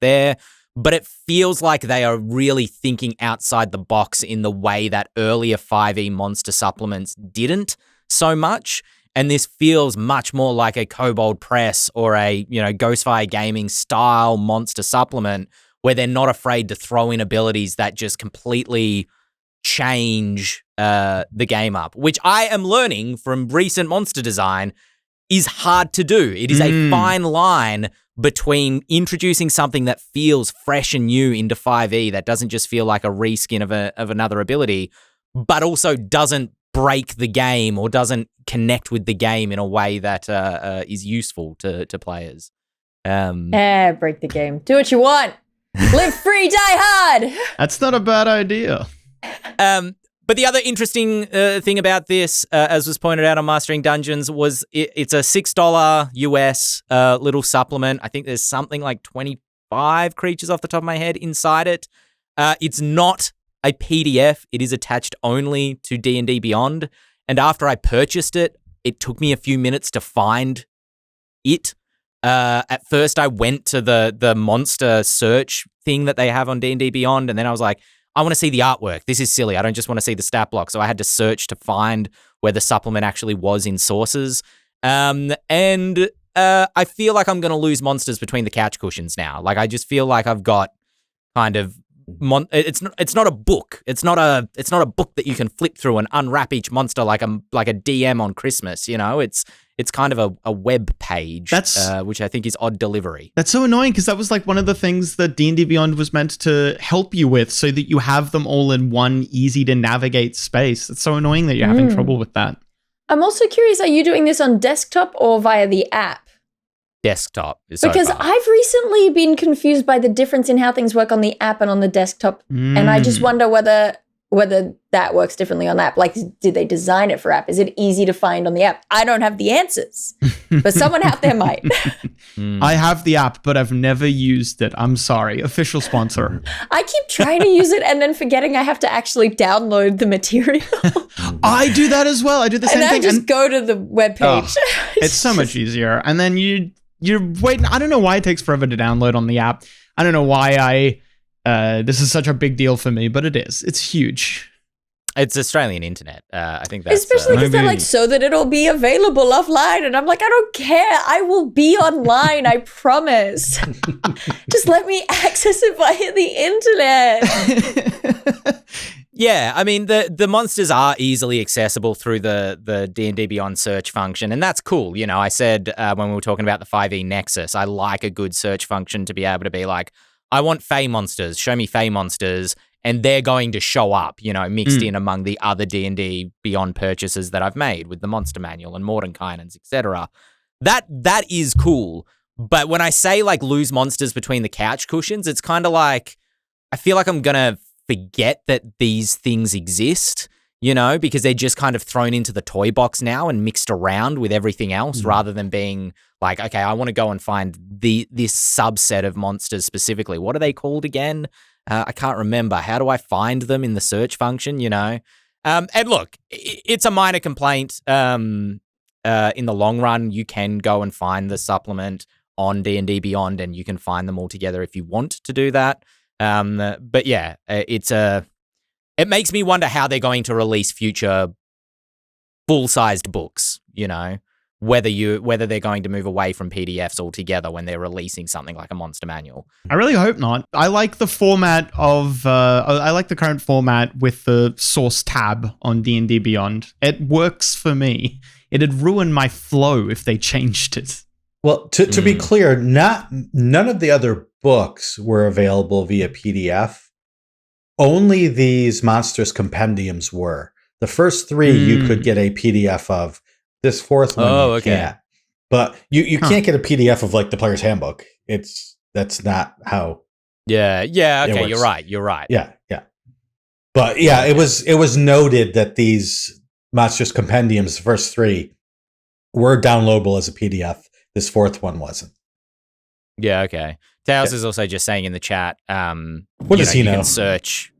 there, but it feels like they are really thinking outside the box in the way that earlier 5e monster supplements didn't so much. And this feels much more like a Kobold Press or a, Ghostfire Gaming style monster supplement, where they're not afraid to throw in abilities that just completely change the game up, which I am learning from recent monster design is hard to do. It is a fine line between introducing something that feels fresh and new into 5e, that doesn't just feel like a reskin of another ability, but also doesn't break the game or doesn't connect with the game in a way that is useful to players. Break the game. Do what you want. Live free, die hard. That's not a bad idea. But the other interesting thing about this, as was pointed out on Mastering Dungeons, was it's a $6 US little supplement. I think there's something like 25 creatures off the top of my head inside it. It's not a PDF. It is attached only to D&D Beyond. And after I purchased it, it took me a few minutes to find it. At first, I went to the monster search thing that they have on D&D Beyond, and then I was like, I want to see the artwork. This is silly. I don't just want to see the stat block. So I had to search to find where the supplement actually was in sources. And I feel like I'm going to lose monsters between the couch cushions now. Like, I just feel like I've got kind of it's not a book. It's not a book that you can flip through and unwrap each monster like a DM on Christmas. You know, it's kind of a web page, which I think is odd delivery. That's so annoying because that was like one of the things that D&D Beyond was meant to help you with, so that you have them all in one easy to navigate space. It's so annoying that you're having trouble with that. I'm also curious, are you doing this on desktop or via the app? Desktop. Because I've recently been confused by the difference in how things work on the app and on the desktop. And I just wonder whether that works differently on the app. Like, did they design it for app? Is it easy to find on the app? I don't have the answers, but someone out there might. I have the app, but I've never used it. I'm sorry. Official sponsor. I keep trying to use it and then forgetting I have to actually download the material. I do that as well. I do the same and thing. I just go to the webpage. Oh, it's so much easier. And then you're waiting. I don't know why it takes forever to download on the app. I don't know why this is such a big deal for me, but it is. It's huge. It's Australian internet. I think that's... Especially because they're like, so that it'll be available offline. And I'm like, I don't care. I will be online. I promise. Just let me access it via the internet. Yeah, I mean, the monsters are easily accessible through the D&D Beyond search function, and that's cool. You know, I said when we were talking about the 5e Nexus, I like a good search function to be able to be like, I want Fey monsters, show me Fey monsters, and they're going to show up, you know, mixed in among the other D&D Beyond purchases that I've made with the Monster Manual and Mordenkainen's, etc. That is cool, but when I say, like, lose monsters between the couch cushions, it's kind of like, I feel like I'm going to forget that these things exist, you know, because they're just kind of thrown into the toy box now and mixed around with everything else rather than being like, okay, I want to go and find this subset of monsters specifically. What are they called again? I can't remember. How do I find them in the search function, you know? And look, it's a minor complaint. In the long run, you can go and find the supplement on D&D Beyond and you can find them all together if you want to do that. But yeah, it makes me wonder how they're going to release future full-sized books, you know, whether they're going to move away from PDFs altogether when they're releasing something like a monster manual. I really hope not. I like the format of, I like the current format with the source tab on D&D Beyond. It works for me. It'd ruin my flow if they changed it. Well, to be clear, none of the other books were available via PDF. Only these Monstrous Compendiums were. The first three you could get a PDF of. This fourth one you can't. But you can't get a PDF of, like, the player's handbook. That's not how. Yeah, okay, you're right. Yeah. But yeah, it was noted that these Monstrous Compendiums, the first three, were downloadable as a PDF. This fourth one wasn't. Yeah, okay. Tails is also just saying in the chat, what does he know? You can search.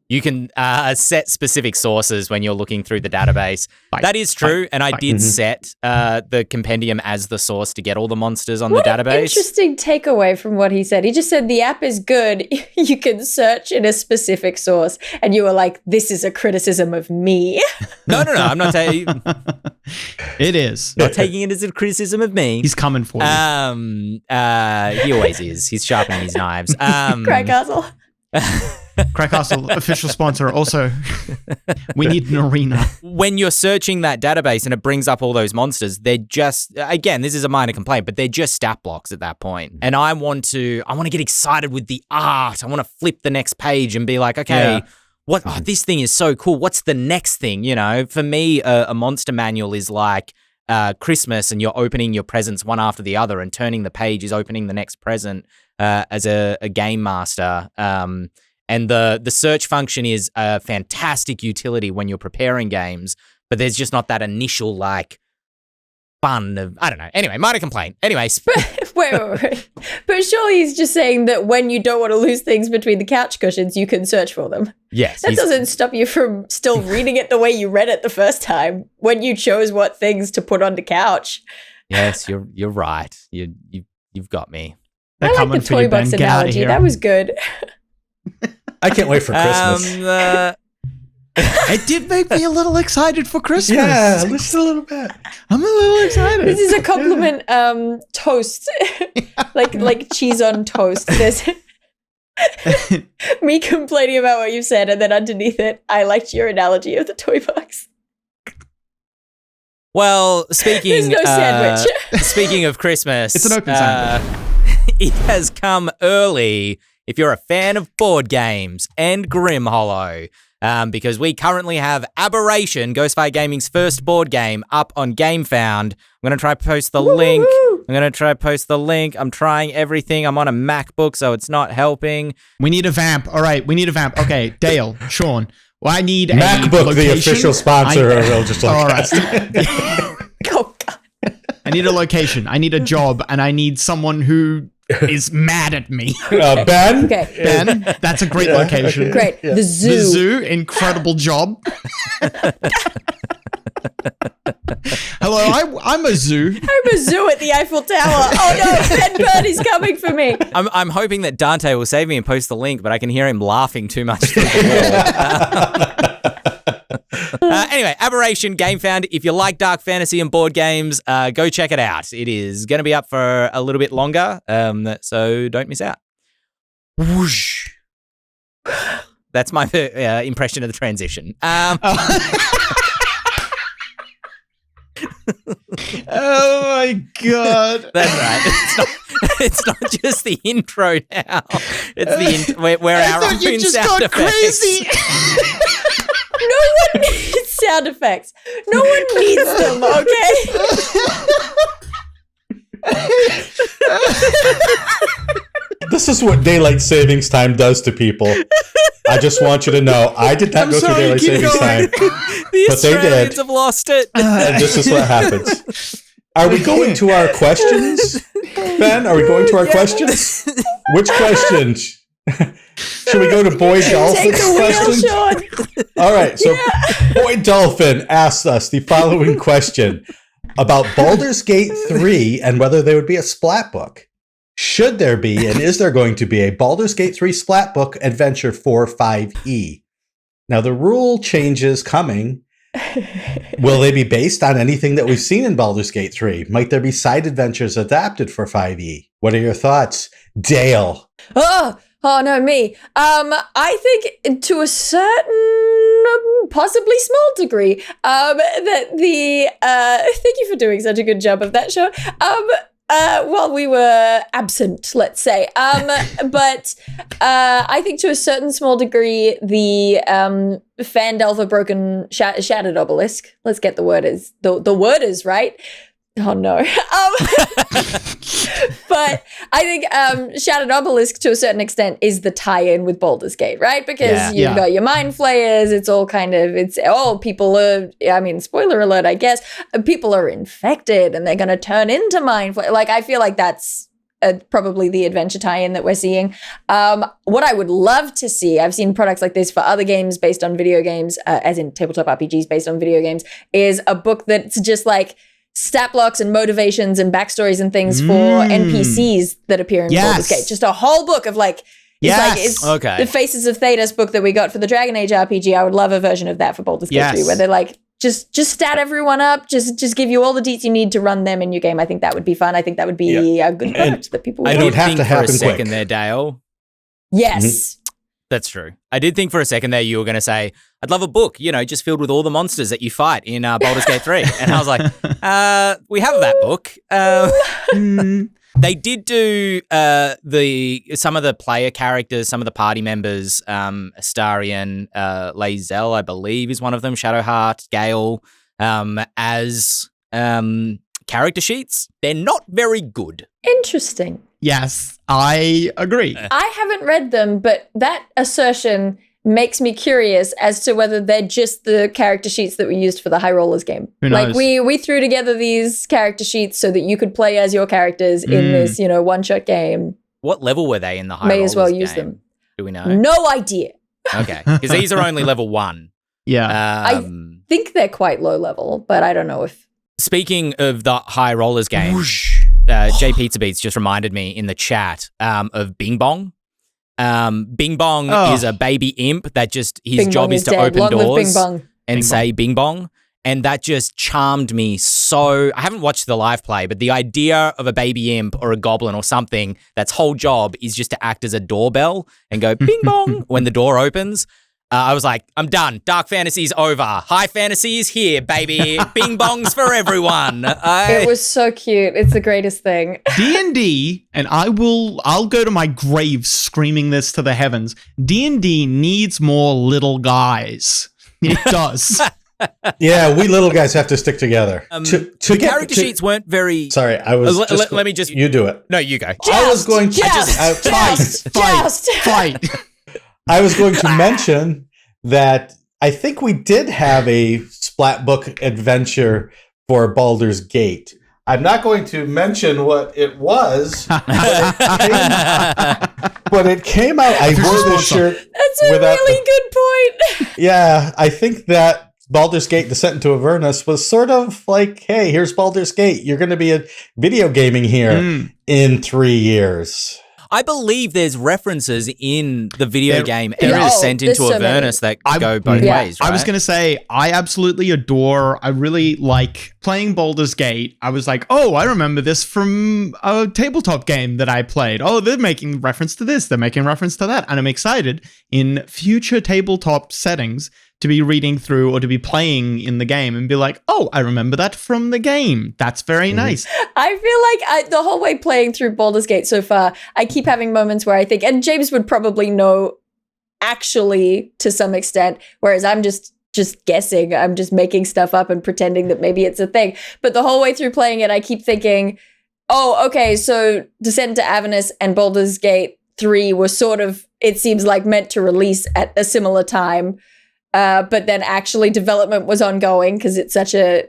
You can set specific sources when you're looking through the database. That is true, and I did set the compendium as the source to get all the monsters on the database. What an interesting takeaway from what he said. He just said the app is good. You can search in a specific source, and you were like, "This is a criticism of me." No, I'm not taking. It is not taking it as a criticism of me. He's coming for you. He always is. He's sharpening his knives. Craig Castle. Craig Castle, official sponsor. Also, we need an arena. When you're searching that database and it brings up all those monsters, they're just, again, this is a minor complaint, but they're just stat blocks at that point. And I want to get excited with the art. I want to flip the next page and be like, okay, this thing is so cool. What's the next thing? You know, for me, a monster manual is like Christmas, and you're opening your presents one after the other, and turning the page is opening the next present as a game master. And the search function is a fantastic utility when you're preparing games, but there's just not that initial, like, fun of, I don't know. Anyway, minor complaint. Anyways. Wait. But surely he's just saying that when you don't want to lose things between the couch cushions, you can search for them. Yes. That doesn't stop you from still reading it the way you read it the first time when you chose what things to put on the couch. Yes, you're right. You've got me. They're I like the toy box analogy. That was good. I can't wait for Christmas. It did make me a little excited for Christmas. Yeah, just a little bit. I'm a little excited. This is a compliment toast. like cheese on toast. Me complaining about what you said, and then underneath it, I liked your analogy of the toy box. Well, speaking There's no sandwich. Speaking of Christmas, It's an open sandwich. It has come early if you're a fan of board games and Grim Hollow. Because we currently have Aberration, Ghostfire Gaming's first board game, up on GameFound. I'm going to try to post the link. I'm trying everything. I'm on a MacBook, so it's not helping. We need a vamp. All right, we need a vamp. Okay, Dael, Shawn. Well, I need MacBook, a location. the official sponsor of Eldritch Lorecast. All right. Oh, God. I need a location. I need a job, and I need someone who is mad at me. Ben? Okay. Ben, that's a great location. okay. Great. Yeah. The zoo. The zoo, incredible job. Hello, I'm a zoo. I'm a zoo at the Eiffel Tower. Oh no, Ben Birdie's coming for me. I'm hoping that Dante will save me and post the link, but I can hear him laughing too much through the wall. Anyway, Aberration, GameFound. If you like dark fantasy and board games, go check it out. It is going to be up for a little bit longer, so don't miss out. Whoosh. That's my impression of the transition. Oh my god. That's right. It's not just the intro now. It's the where I our thought own you just sound got effects. crazy. No one needs sound effects. No one needs them, okay? This is what daylight savings time does to people. I just want you to know, I did not I'm go sorry, through daylight keep savings going. time, The but they Australians did. have lost it. And this is what happens. Are we going to our questions, Ben? Are we going to our questions? Which questions? Should we go to Boy Take Dolphin's the wheel, questions? Shawn. All right, so Boy Dolphin asked us the following question about Baldur's Gate 3 and whether there would be a splat book. Should there be, and is there going to be a Baldur's Gate 3 splat book adventure for 5e? Now, the rule changes coming. Will they be based on anything that we've seen in Baldur's Gate 3? Might there be side adventures adapted for 5e? What are your thoughts, Dael? Oh no, me. I think to a certain, possibly small degree, that the thank you for doing such a good job of that, Shawn. While we were absent, let's say. But I think to a certain small degree, the Fandelver broken shattered obelisk. Let's get the word is the word is right. Oh no. But I think Shattered Obelisk to a certain extent is the tie-in with Baldur's Gate, right? Because you've got your mind flayers, it's all kind of, people are, I mean, spoiler alert, I guess, people are infected and they're going to turn into mind flayers. Like, I feel like that's probably the adventure tie-in that we're seeing. What I would love to see, I've seen products like this for other games based on video games, as in tabletop RPGs based on video games, is a book that's just like, stat blocks and motivations and backstories and things for NPCs that appear in Baldur's Gate. Just a whole book of like, it's okay. The Faces of Thedas book that we got for the Dragon Age RPG. I would love a version of that for Baldur's Gate 3, where they're like, just stat everyone up, just give you all the deets you need to run them in your game. I think that would be fun. I think that would be a good product that people would I want. don't have to happen for a second quick. there, Dael. Yes. Mm-hmm. That's true. I did think for a second there you were going to say, I'd love a book, just filled with all the monsters that you fight in Baldur's Gate 3. And I was like, we have that book. They did do some of the player characters, some of the party members, Astarion, Lae'zel, I believe, is one of them, Shadowheart, Gale, as character sheets. They're not very good. Interesting. Yes, I agree. I haven't read them, but that assertion makes me curious as to whether they're just the character sheets that we used for the High Rollers game. Who knows? Like we threw together these character sheets so that you could play as your characters in this, one-shot game. What level were they in the High May Rollers as well use game? them. Do we know? No idea. Okay, because these are only level 1. Yeah. I think they're quite low level, but I don't know if... Speaking of the High Rollers game, J Pizza Beats just reminded me in the chat of Bing Bong. Bing Bong is a baby imp that just his Bing job Bong is to dead. open Long live doors Bing Bong. and Bing say Bing Bong. And that just charmed me so. I haven't watched the live play, but the idea of a baby imp or a goblin or something that's whole job is just to act as a doorbell and go bing bong when the door opens. I was like, I'm done. Dark fantasy's over. High fantasy is here, baby. Bing bongs for everyone. It was so cute. It's the greatest thing. D&D, and I'll go to my grave screaming this to the heavens. D&D needs more little guys. It does. Yeah, we little guys have to stick together. The character sheets weren't very. Sorry, I was. Let me just. You do it. No, you go. I was going to fight. I was going to mention that I think we did have a splat book adventure for Baldur's Gate. I'm not going to mention what it was, but it came out. I wore this shirt. That's a really good point. Yeah, I think that Baldur's Gate Descent into Avernus was sort of like, hey, here's Baldur's Gate. You're going to be a video gaming here in 3 years. I believe there's references in the video game Descent into Avernus that go both ways, right? I was going to say, I absolutely adore, I really like playing Baldur's Gate. I was like, oh, I remember this from a tabletop game that I played. Oh, they're making reference to this. They're making reference to that. And I'm excited in future tabletop settings to be reading through or to be playing in the game and be like, oh, I remember that from the game. That's very nice. I feel like the whole way playing through Baldur's Gate so far, I keep having moments where I think, and James would probably know actually to some extent, whereas I'm just guessing. I'm just making stuff up and pretending that maybe it's a thing. But the whole way through playing it, I keep thinking, oh, okay, so Descent into Avernus and Baldur's Gate 3 were sort of, it seems like, meant to release at a similar time. But then actually development was ongoing because it's such a,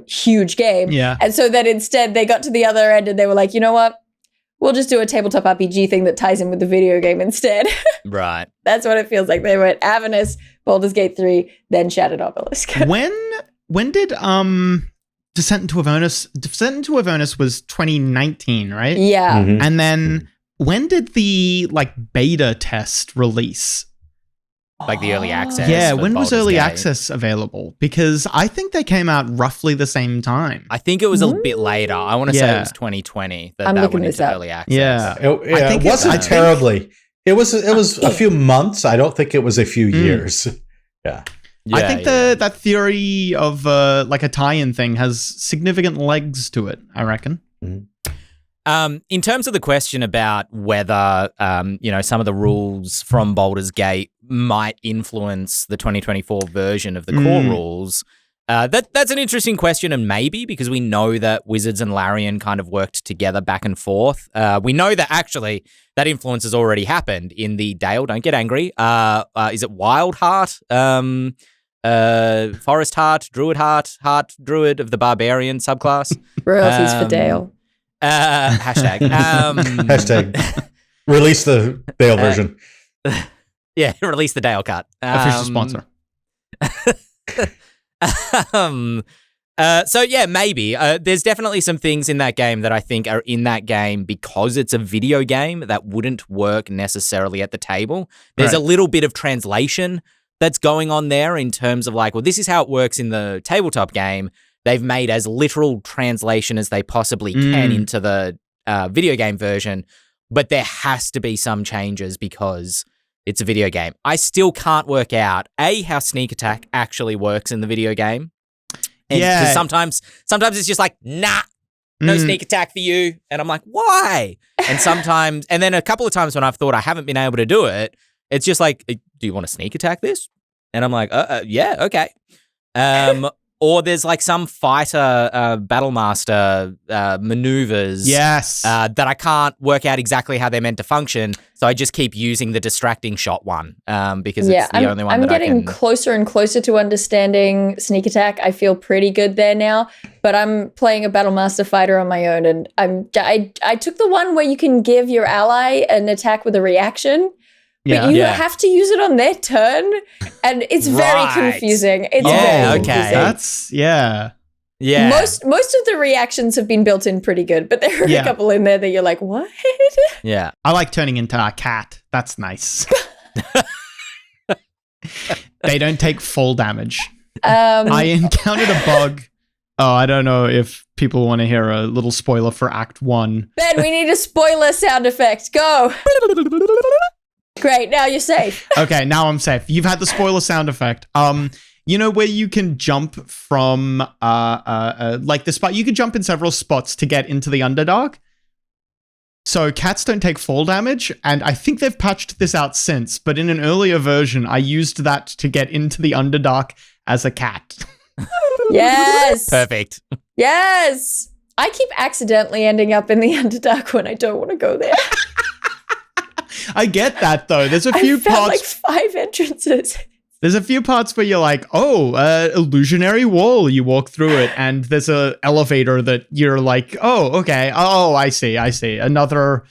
huge game. Yeah. And so then instead they got to the other end and they were like, you know what? We'll just do a tabletop RPG thing that ties in with the video game instead. Right. That's what it feels like. They went Avernus, Baldur's Gate 3, then Shattered Obelisk. When did Descent into Avernus? Descent into Avernus was 2019, right? Yeah. Mm-hmm. And then when did the beta test release? Like the early access. Yeah, with when was Baldur's early Gate. access available? Because I think they came out roughly the same time. I think it was a bit later. I want to say it was 2020 I'm that looking went this into up. early access. Yeah. It wasn't terribly. It was a few months. I don't think it was a few years. Yeah. I think that theory of a tie-in thing has significant legs to it, I reckon. Mm-hmm. In terms of the question about whether, some of the rules from Baldur's Gate might influence the 2024 version of the core rules, that's an interesting question, and maybe because we know that Wizards and Larian kind of worked together back and forth. We know that actually that influence has already happened in the Dael. Don't get angry. Is it Wild Heart? Forest Heart, Heart Druid of the Barbarian subclass. Royalties for Dael. Hashtag. Hashtag. Release the Dael version. Yeah, release the Dael cut. Official sponsor. So yeah, maybe. There's definitely some things in that game that I think are in that game because it's a video game that wouldn't work necessarily at the table. There's a little bit of translation that's going on there in terms of this is how it works in the tabletop game. They've made as literal translation as they possibly can into the video game version, but there has to be some changes because it's a video game. I still can't work out, how sneak attack actually works in the video game. And 'cause sometimes it's just nah, no sneak attack for you. And I'm like, why? And then a couple of times when I've thought I haven't been able to do it, it's just like, do you want to sneak attack this? And I'm like, yeah, okay. Or there's some fighter battlemaster maneuvers that I can't work out exactly how they're meant to function. So I just keep using the distracting shot one because it's the only one I'm that I can... getting closer and closer to understanding sneak attack. I feel pretty good there now, but I'm playing a battlemaster fighter on my own, and I took the one where you can give your ally an attack with a reaction. But you have to use it on their turn, and it's very confusing. It's very confusing. That's Yeah. Most of the reactions have been built in pretty good, but there are a couple in there that you're like, what? Yeah. I like turning into a cat. That's nice. They don't take full damage. I encountered a bug. Oh, I don't know if people want to hear a little spoiler for Act 1. Ben, we need a spoiler sound effect. Go. Great, now you're safe. Okay, now I'm safe. You've had the spoiler sound effect. You know where you can jump from like the spot, you can jump in several spots to get into the Underdark. So cats don't take fall damage, and I think they've patched this out since, but in an earlier version, I used that to get into the Underdark as a cat. Yes. Perfect. Yes. I keep accidentally ending up in the Underdark when I don't want to go there. I get that though. There's a few I found parts. like 5 entrances. There's a few parts where you're like, oh, illusionary wall. You walk through it, and there's a elevator that you're like, oh, okay. Oh, I see. Another.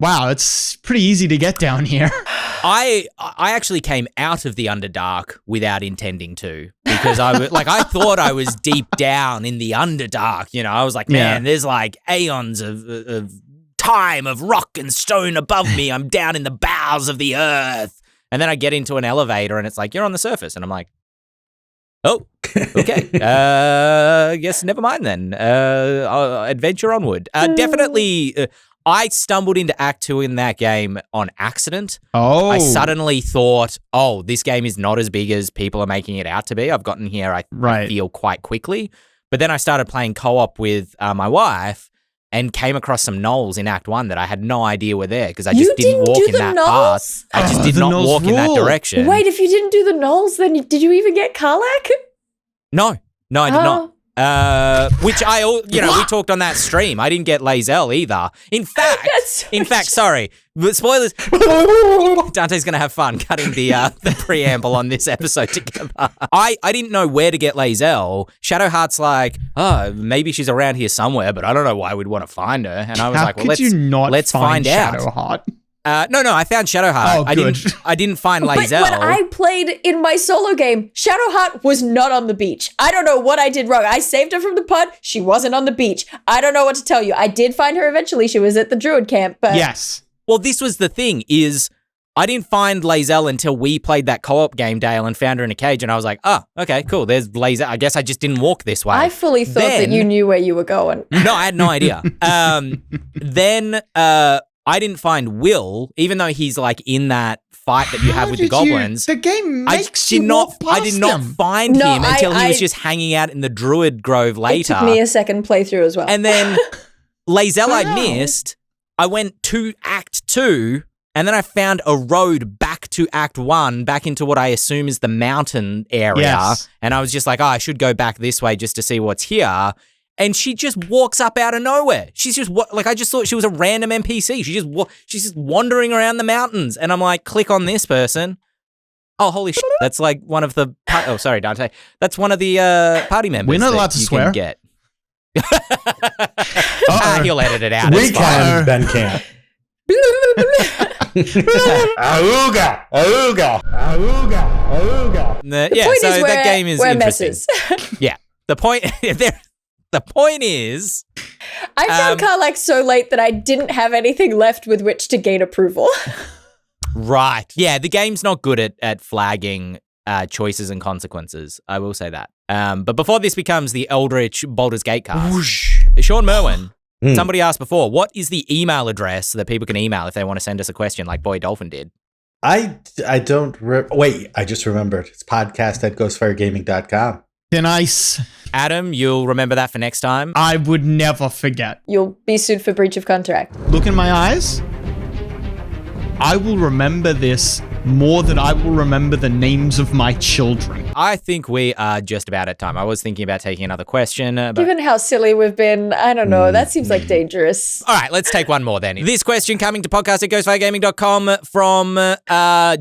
Wow, it's pretty easy to get down here. I actually came out of the Underdark without intending to, because I thought I was deep down in the Underdark. You know, I was like, man, there's like aeons of time of rock and stone above me. I'm down in the bowels of the earth. And then I get into an elevator and it's like, you're on the surface. And I'm like, oh, okay. Guess never mind then. I'll adventure onward. Definitely, I stumbled into Act 2 in that game on accident. Oh. I suddenly thought, oh, this game is not as big as people are making it out to be. I've gotten here, I feel, quite quickly. But then I started playing co-op with my wife and came across some knolls in Act 1 that I had no idea were there because I just didn't walk in that path. I just did not walk in that direction. Wait, if you didn't do the knolls, then did you even get Karlak? No, I did not. Which we talked on that stream. I didn't get Lae'zel either. In fact, sorry, spoilers. Dante's gonna have fun cutting the preamble on this episode together. I didn't know where to get Lae'zel. Shadowheart's like, oh, maybe she's around here somewhere, but I don't know why we'd want to find her. And I was like, well, let's find out. Shadowheart? No, I found Shadowheart. Oh, good. I didn't find Lae'zel. But when I played in my solo game, Shadowheart was not on the beach. I don't know what I did wrong. I saved her from the pod. She wasn't on the beach. I don't know what to tell you. I did find her eventually. She was at the Druid camp, but... Yes. Well, this was the thing, is I didn't find Lae'zel until we played that co-op game, Dael, and found her in a cage, and I was like, oh, okay, cool, there's Lae'zel. I guess I just didn't walk this way. I fully thought that you knew where you were going. No, I had no idea. Then I didn't find Will, even though he's like in that fight that you have with the goblins. The game makes you walk past I did not him. find him until he was just hanging out in the Druid Grove later. It took me a second playthrough as well. And then Lae'zel I missed. I went to Act 2, and then I found a road back to Act 1, back into what I assume is the mountain area. Yes. And I was just like, oh, I should go back this way just to see what's here. And she just walks up out of nowhere. She's just, I just thought she was a random NPC. She's just wandering around the mountains. And I'm like, click on this person. Oh, holy shit. That's like one of the, oh, sorry, Dante. That's one of the party members. We're not allowed to swear. Get. He'll edit it out. We can, Ben can't. Auga, auga, auga, auga. Yeah, so that game is interesting. Messes. Yeah, the point is, I found Karlak so late that I didn't have anything left with which to gain approval. Right. Yeah, the game's not good at flagging choices and consequences. I will say that. But before this becomes the Eldritch Baldur's Gate cast, Shawn Merwin, somebody asked before, what is the email address that people can email if they want to send us a question like Boy Dolphin did? I don't... Wait, I just remembered. It's podcast@ghostfiregaming.com. Nice. Adam, you'll remember that for next time? I would never forget. You'll be sued for breach of contract. Look in my eyes. I will remember this more than I will remember the names of my children. I think we are just about at time. I was thinking about taking another question. But... Given how silly we've been, I don't know. That seems like dangerous. All right, let's take one more then. This question coming to podcast@ghostfiregaming.com from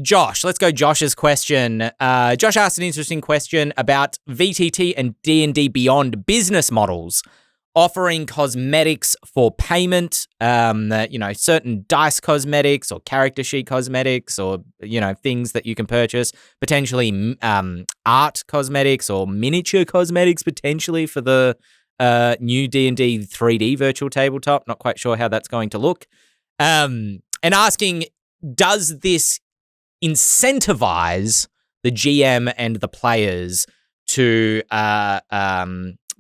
Josh. Let's go Josh's question. Josh asked an interesting question about VTT and D&D Beyond business models, offering cosmetics for payment, certain dice cosmetics or character sheet cosmetics or, things that you can purchase, potentially art cosmetics or miniature cosmetics potentially for the new D&D 3D virtual tabletop. Not quite sure how that's going to look. And asking, does this incentivize the GM and the players to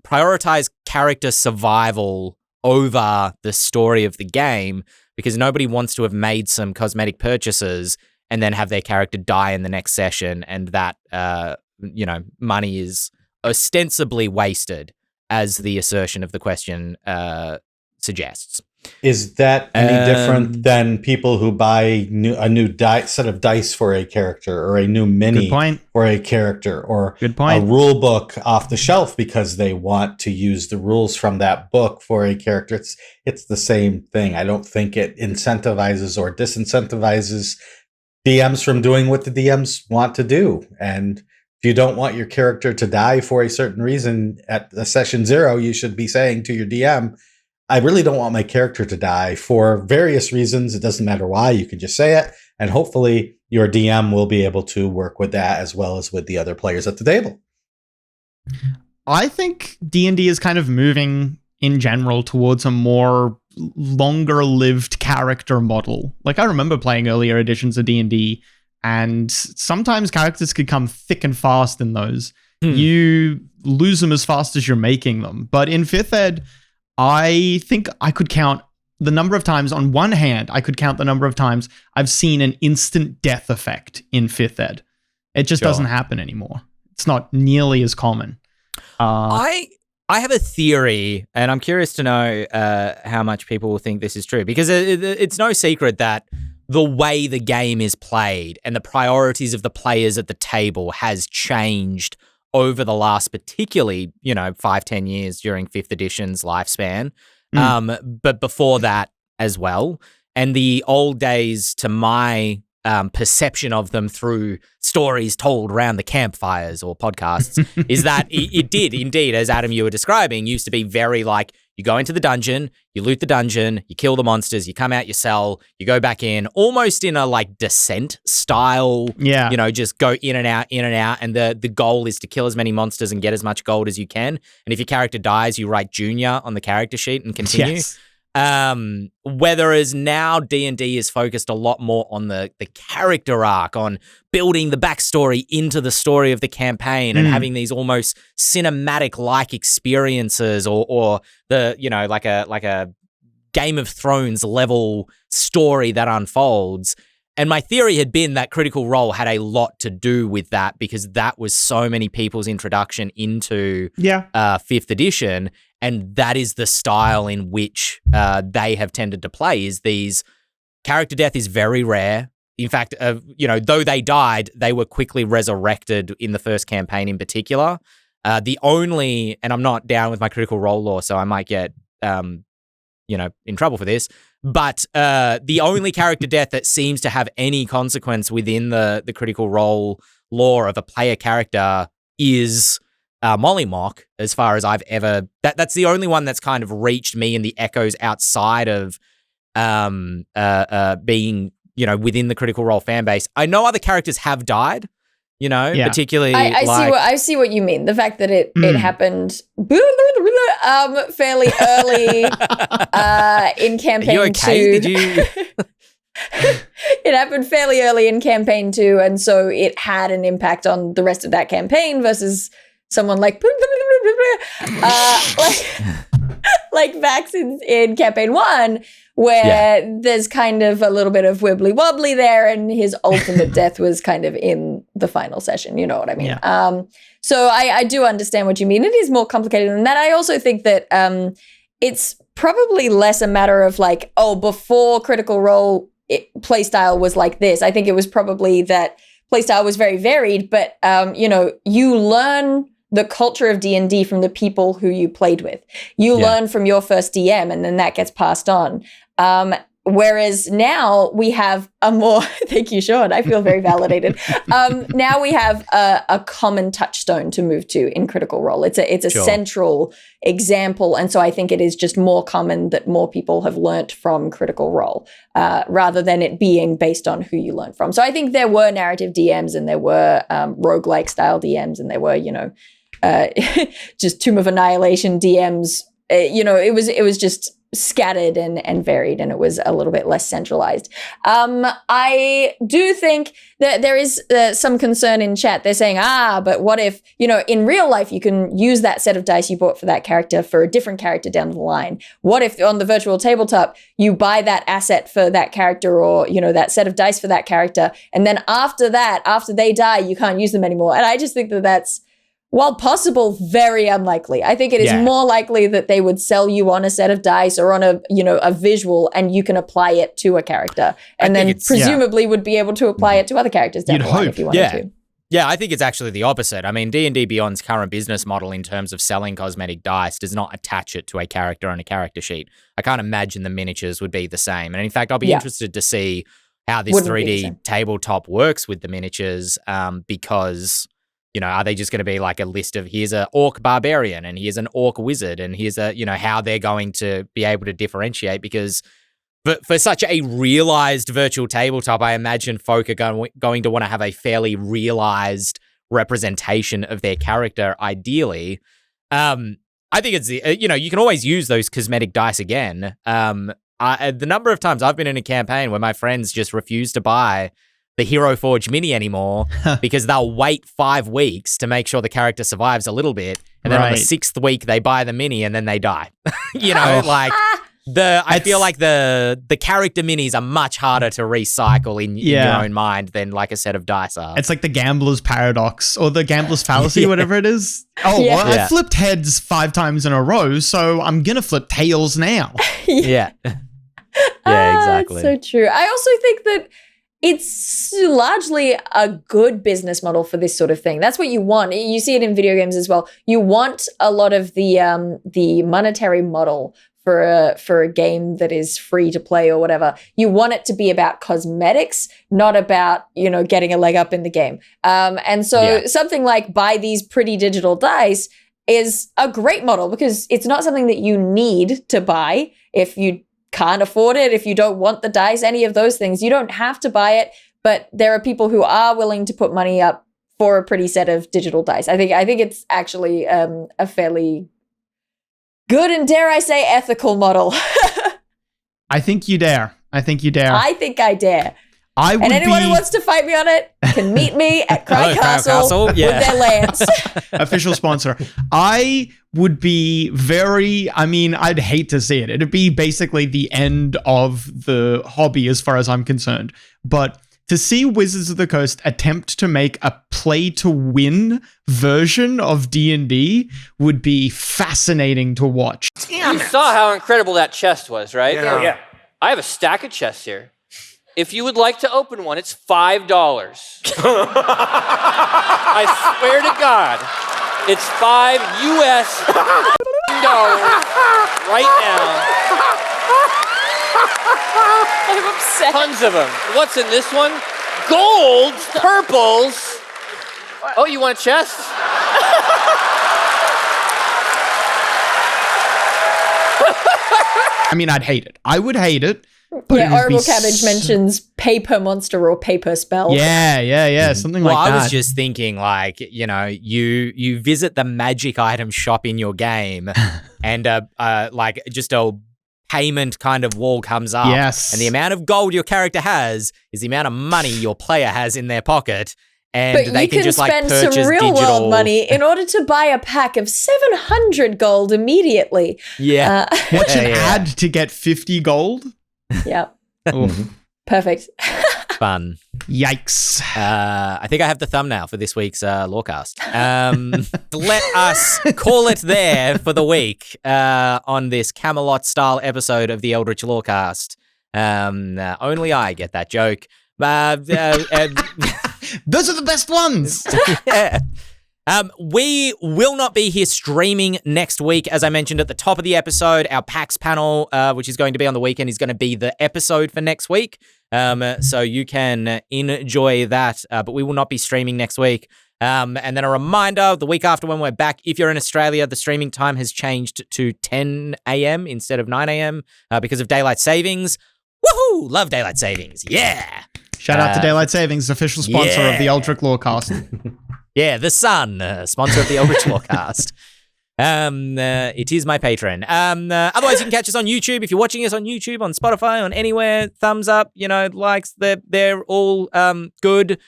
prioritize character survival over the story of the game, because nobody wants to have made some cosmetic purchases and then have their character die in the next session, and that money is ostensibly wasted, as the assertion of the question suggests. Is that any different than people who buy a new set of dice for a character, or a new mini for a character, or a rule book off the shelf because they want to use the rules from that book for a character? It's the same thing. I don't think it incentivizes or disincentivizes DMs from doing what the DMs want to do. And if you don't want your character to die for a certain reason at the session 0, you should be saying to your DM, I really don't want my character to die for various reasons. It doesn't matter why. You can just say it. And hopefully your DM will be able to work with that as well as with the other players at the table. I think D&D is kind of moving in general towards a more longer lived character model. Like, I remember playing earlier editions of D&D, and sometimes characters could come thick and fast in those. You lose them as fast as you're making them. But in 5th ed, I think I could count the number of times, on one hand, I could count the number of times I've seen an instant death effect in 5th ed. It just doesn't happen anymore. It's not nearly as common. I have a theory, and I'm curious to know how much people will think this is true, because it's no secret that the way the game is played and the priorities of the players at the table has changed over the last, particularly, 5-10 years during 5th edition's lifespan. But before that as well. And the old days, to my perception of them through stories told around the campfires or podcasts, is that it did indeed, as Adam, you were describing, used to be very like, you go into the dungeon, you loot the dungeon, you kill the monsters, you come out your cell, you go back in, almost in a like Descent style, just go in and out, and the goal is to kill as many monsters and get as much gold as you can. And if your character dies, you write Junior on the character sheet and continue. Yes. Whereas now D&D is focused a lot more on the character arc, on building the backstory into the story of the campaign and having these almost cinematic-like experiences, or the, like a Game of Thrones level story that unfolds. And my theory had been that Critical Role had a lot to do with that, because that was so many people's introduction into 5th edition. And that is the style in which they have tended to play, is these character death is very rare. In fact, though they died, they were quickly resurrected in the first campaign in particular. The only, and I'm not down with my Critical Role lore, so I might get, in trouble for this, but the only character death that seems to have any consequence within the Critical Role lore of a player character is Molly Mock, as far as I've ever... That's the only one that's kind of reached me in the echoes outside of being, within the Critical Role fan base. I know other characters have died, particularly I see what you mean. The fact that it happened fairly early in campaign 2. Are you okay? Did you... It happened fairly early in campaign 2, and so it had an impact on the rest of that campaign versus someone like Vax in campaign 1, where there's kind of a little bit of wibbly wobbly there, and his ultimate death was kind of in the final session. You know what I mean? Yeah. So I do understand what you mean. It is more complicated than that. I also think that it's probably less a matter of like, before Critical Role, playstyle was like this. I think it was probably that playstyle was very varied, but you learn the culture of D&D from the people who you played with. You learn from your first DM, and then that gets passed on. Whereas now we have a more, thank you, Shawn, I feel very validated. Now we have a common touchstone to move to in Critical Role. It's a central example. And so I think it is just more common that more people have learnt from Critical Role rather than it being based on who you learn from. So I think there were narrative DMs, and there were roguelike style DMs, and there were, just Tomb of Annihilation DMs. It was just scattered and varied, and it was a little bit less centralized. I do think that there is some concern in chat. They're saying, but what if, in real life you can use that set of dice you bought for that character for a different character down the line? What if on the virtual tabletop you buy that asset for that character, or, that set of dice for that character, and then after they die, you can't use them anymore? And I just think that that's, while possible, very unlikely. I think it is more likely that they would sell you on a set of dice or on a visual, and you can apply it to a character, and then presumably would be able to apply it to other characters down the line if you wanted to. Yeah, I think it's actually the opposite. I mean, D&D Beyond's current business model in terms of selling cosmetic dice does not attach it to a character on a character sheet. I can't imagine the miniatures would be the same. And in fact, I'll be interested to see how this 3D tabletop works with the miniatures, because... are they just going to be like a list of, here's an orc barbarian and here's an orc wizard, and here's how they're going to be able to differentiate? Because for such a realized virtual tabletop, I imagine folk are going to want to have a fairly realized representation of their character, ideally. I think it's you can always use those cosmetic dice again. The number of times I've been in a campaign where my friends just refuse to buy the Hero Forge mini anymore because they'll wait 5 weeks to make sure the character survives a little bit, and then on the 6th week they buy the mini and then they die. I feel like the character minis are much harder to recycle in your own mind than like a set of dice are. It's like the gambler's paradox or the gambler's fallacy, whatever it is. I flipped heads 5 times in a row, so I'm gonna flip tails now. Yeah, exactly. It's so true. I also think that it's largely a good business model for this sort of thing. That's what you want. You see it in video games as well. You want a lot of the monetary model for a game that is free to play or whatever. You want it to be about cosmetics, not about, getting a leg up in the game. And so something like buy these pretty digital dice is a great model, because it's not something that you need to buy if you can't afford it, if you don't want the dice, any of those things. You don't have to buy it, but there are people who are willing to put money up for a pretty set of digital dice. I think it's actually a fairly good and, dare I say, ethical model. I think you dare. I think I dare. And anyone who wants to fight me on it can meet me at Cry Castle with their lance. Official sponsor. I would be I'd hate to see it. It'd be basically the end of the hobby as far as I'm concerned. But to see Wizards of the Coast attempt to make a play-to-win version of D&D would be fascinating to watch. You saw how incredible that chest was, right? Yeah. I have a stack of chests here. If you would like to open one, it's $5. I swear to God, it's $5 US right now. I'm upset. Tons of them. What's in this one? Golds, purples. Oh, you want a chest? I'd hate it. I would hate it. Horrible Cabbage mentions paper monster or paper spell. Yeah, something like that. I was just thinking, you visit the magic item shop in your game, and just a payment kind of wall comes up. Yes. And the amount of gold your character has is the amount of money your player has in their pocket. And but they can just spend purchase some real digital world money in order to buy a pack of 700 gold immediately. Yeah. Watch an ad to get 50 gold. Yep. Perfect. Fun. Yikes. I think I have the thumbnail for this week's Lorecast. Let us call it there for the week on this Camelot-style episode of the Eldritch Lorecast. Only I get that joke. Those are the best ones. Yeah. We will not be here streaming next week. As I mentioned at the top of the episode, our PAX panel, which is going to be on the weekend, is going to be the episode for next week. So you can enjoy that, but we will not be streaming next week. And then a reminder, the week after when we're back, if you're in Australia, the streaming time has changed to 10 a.m. instead of 9 a.m. Because of daylight savings. Woohoo! Love daylight savings. Yeah! Shout out to Daylight Savings, official sponsor of the Eldritch Lorecast. Yeah, The Sun, sponsor of the Eldritch Lorecast. It is my patron. Otherwise, you can catch us on YouTube. If you're watching us on YouTube, on Spotify, on anywhere, thumbs up, likes, they're all good.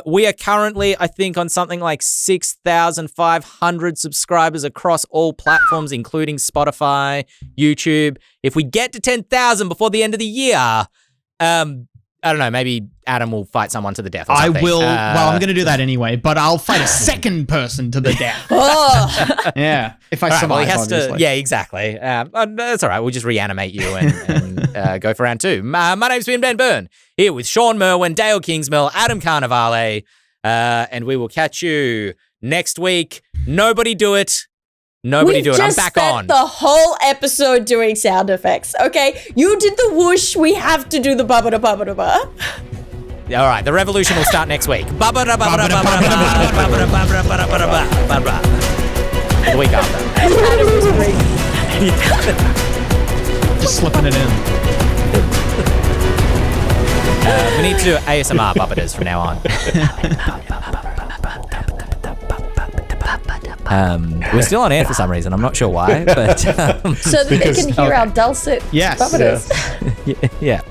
We are currently, I think, on something like 6,500 subscribers across all platforms, including Spotify, YouTube. If we get to 10,000 before the end of the year, I don't know, maybe Adam will fight someone to the death or something. I will. Well, I'm going to do that anyway, but I'll fight a second person to the death. Oh, Yeah, if I All right, survive, well, he has obviously. to. Yeah, exactly. That's all right. We'll just reanimate you and go for round 2. My name's Ben Byrne, here with Shawn Merwin, Dael Kingsmill, Adam Carnivale, and we will catch you next week. Nobody do it. Nobody do it. I'm back on. We just spent the whole episode doing sound effects. Okay, you did the whoosh. We have to do the bubba da bubba da ba. All right, the revolution will start next week. The week after. Adam was great. Just slipping it in. We need to do ASMR puppeteers from now on. We're still on air for some reason. I'm not sure why, but So that they can hear our dulcet Yes. bubbatas. yeah.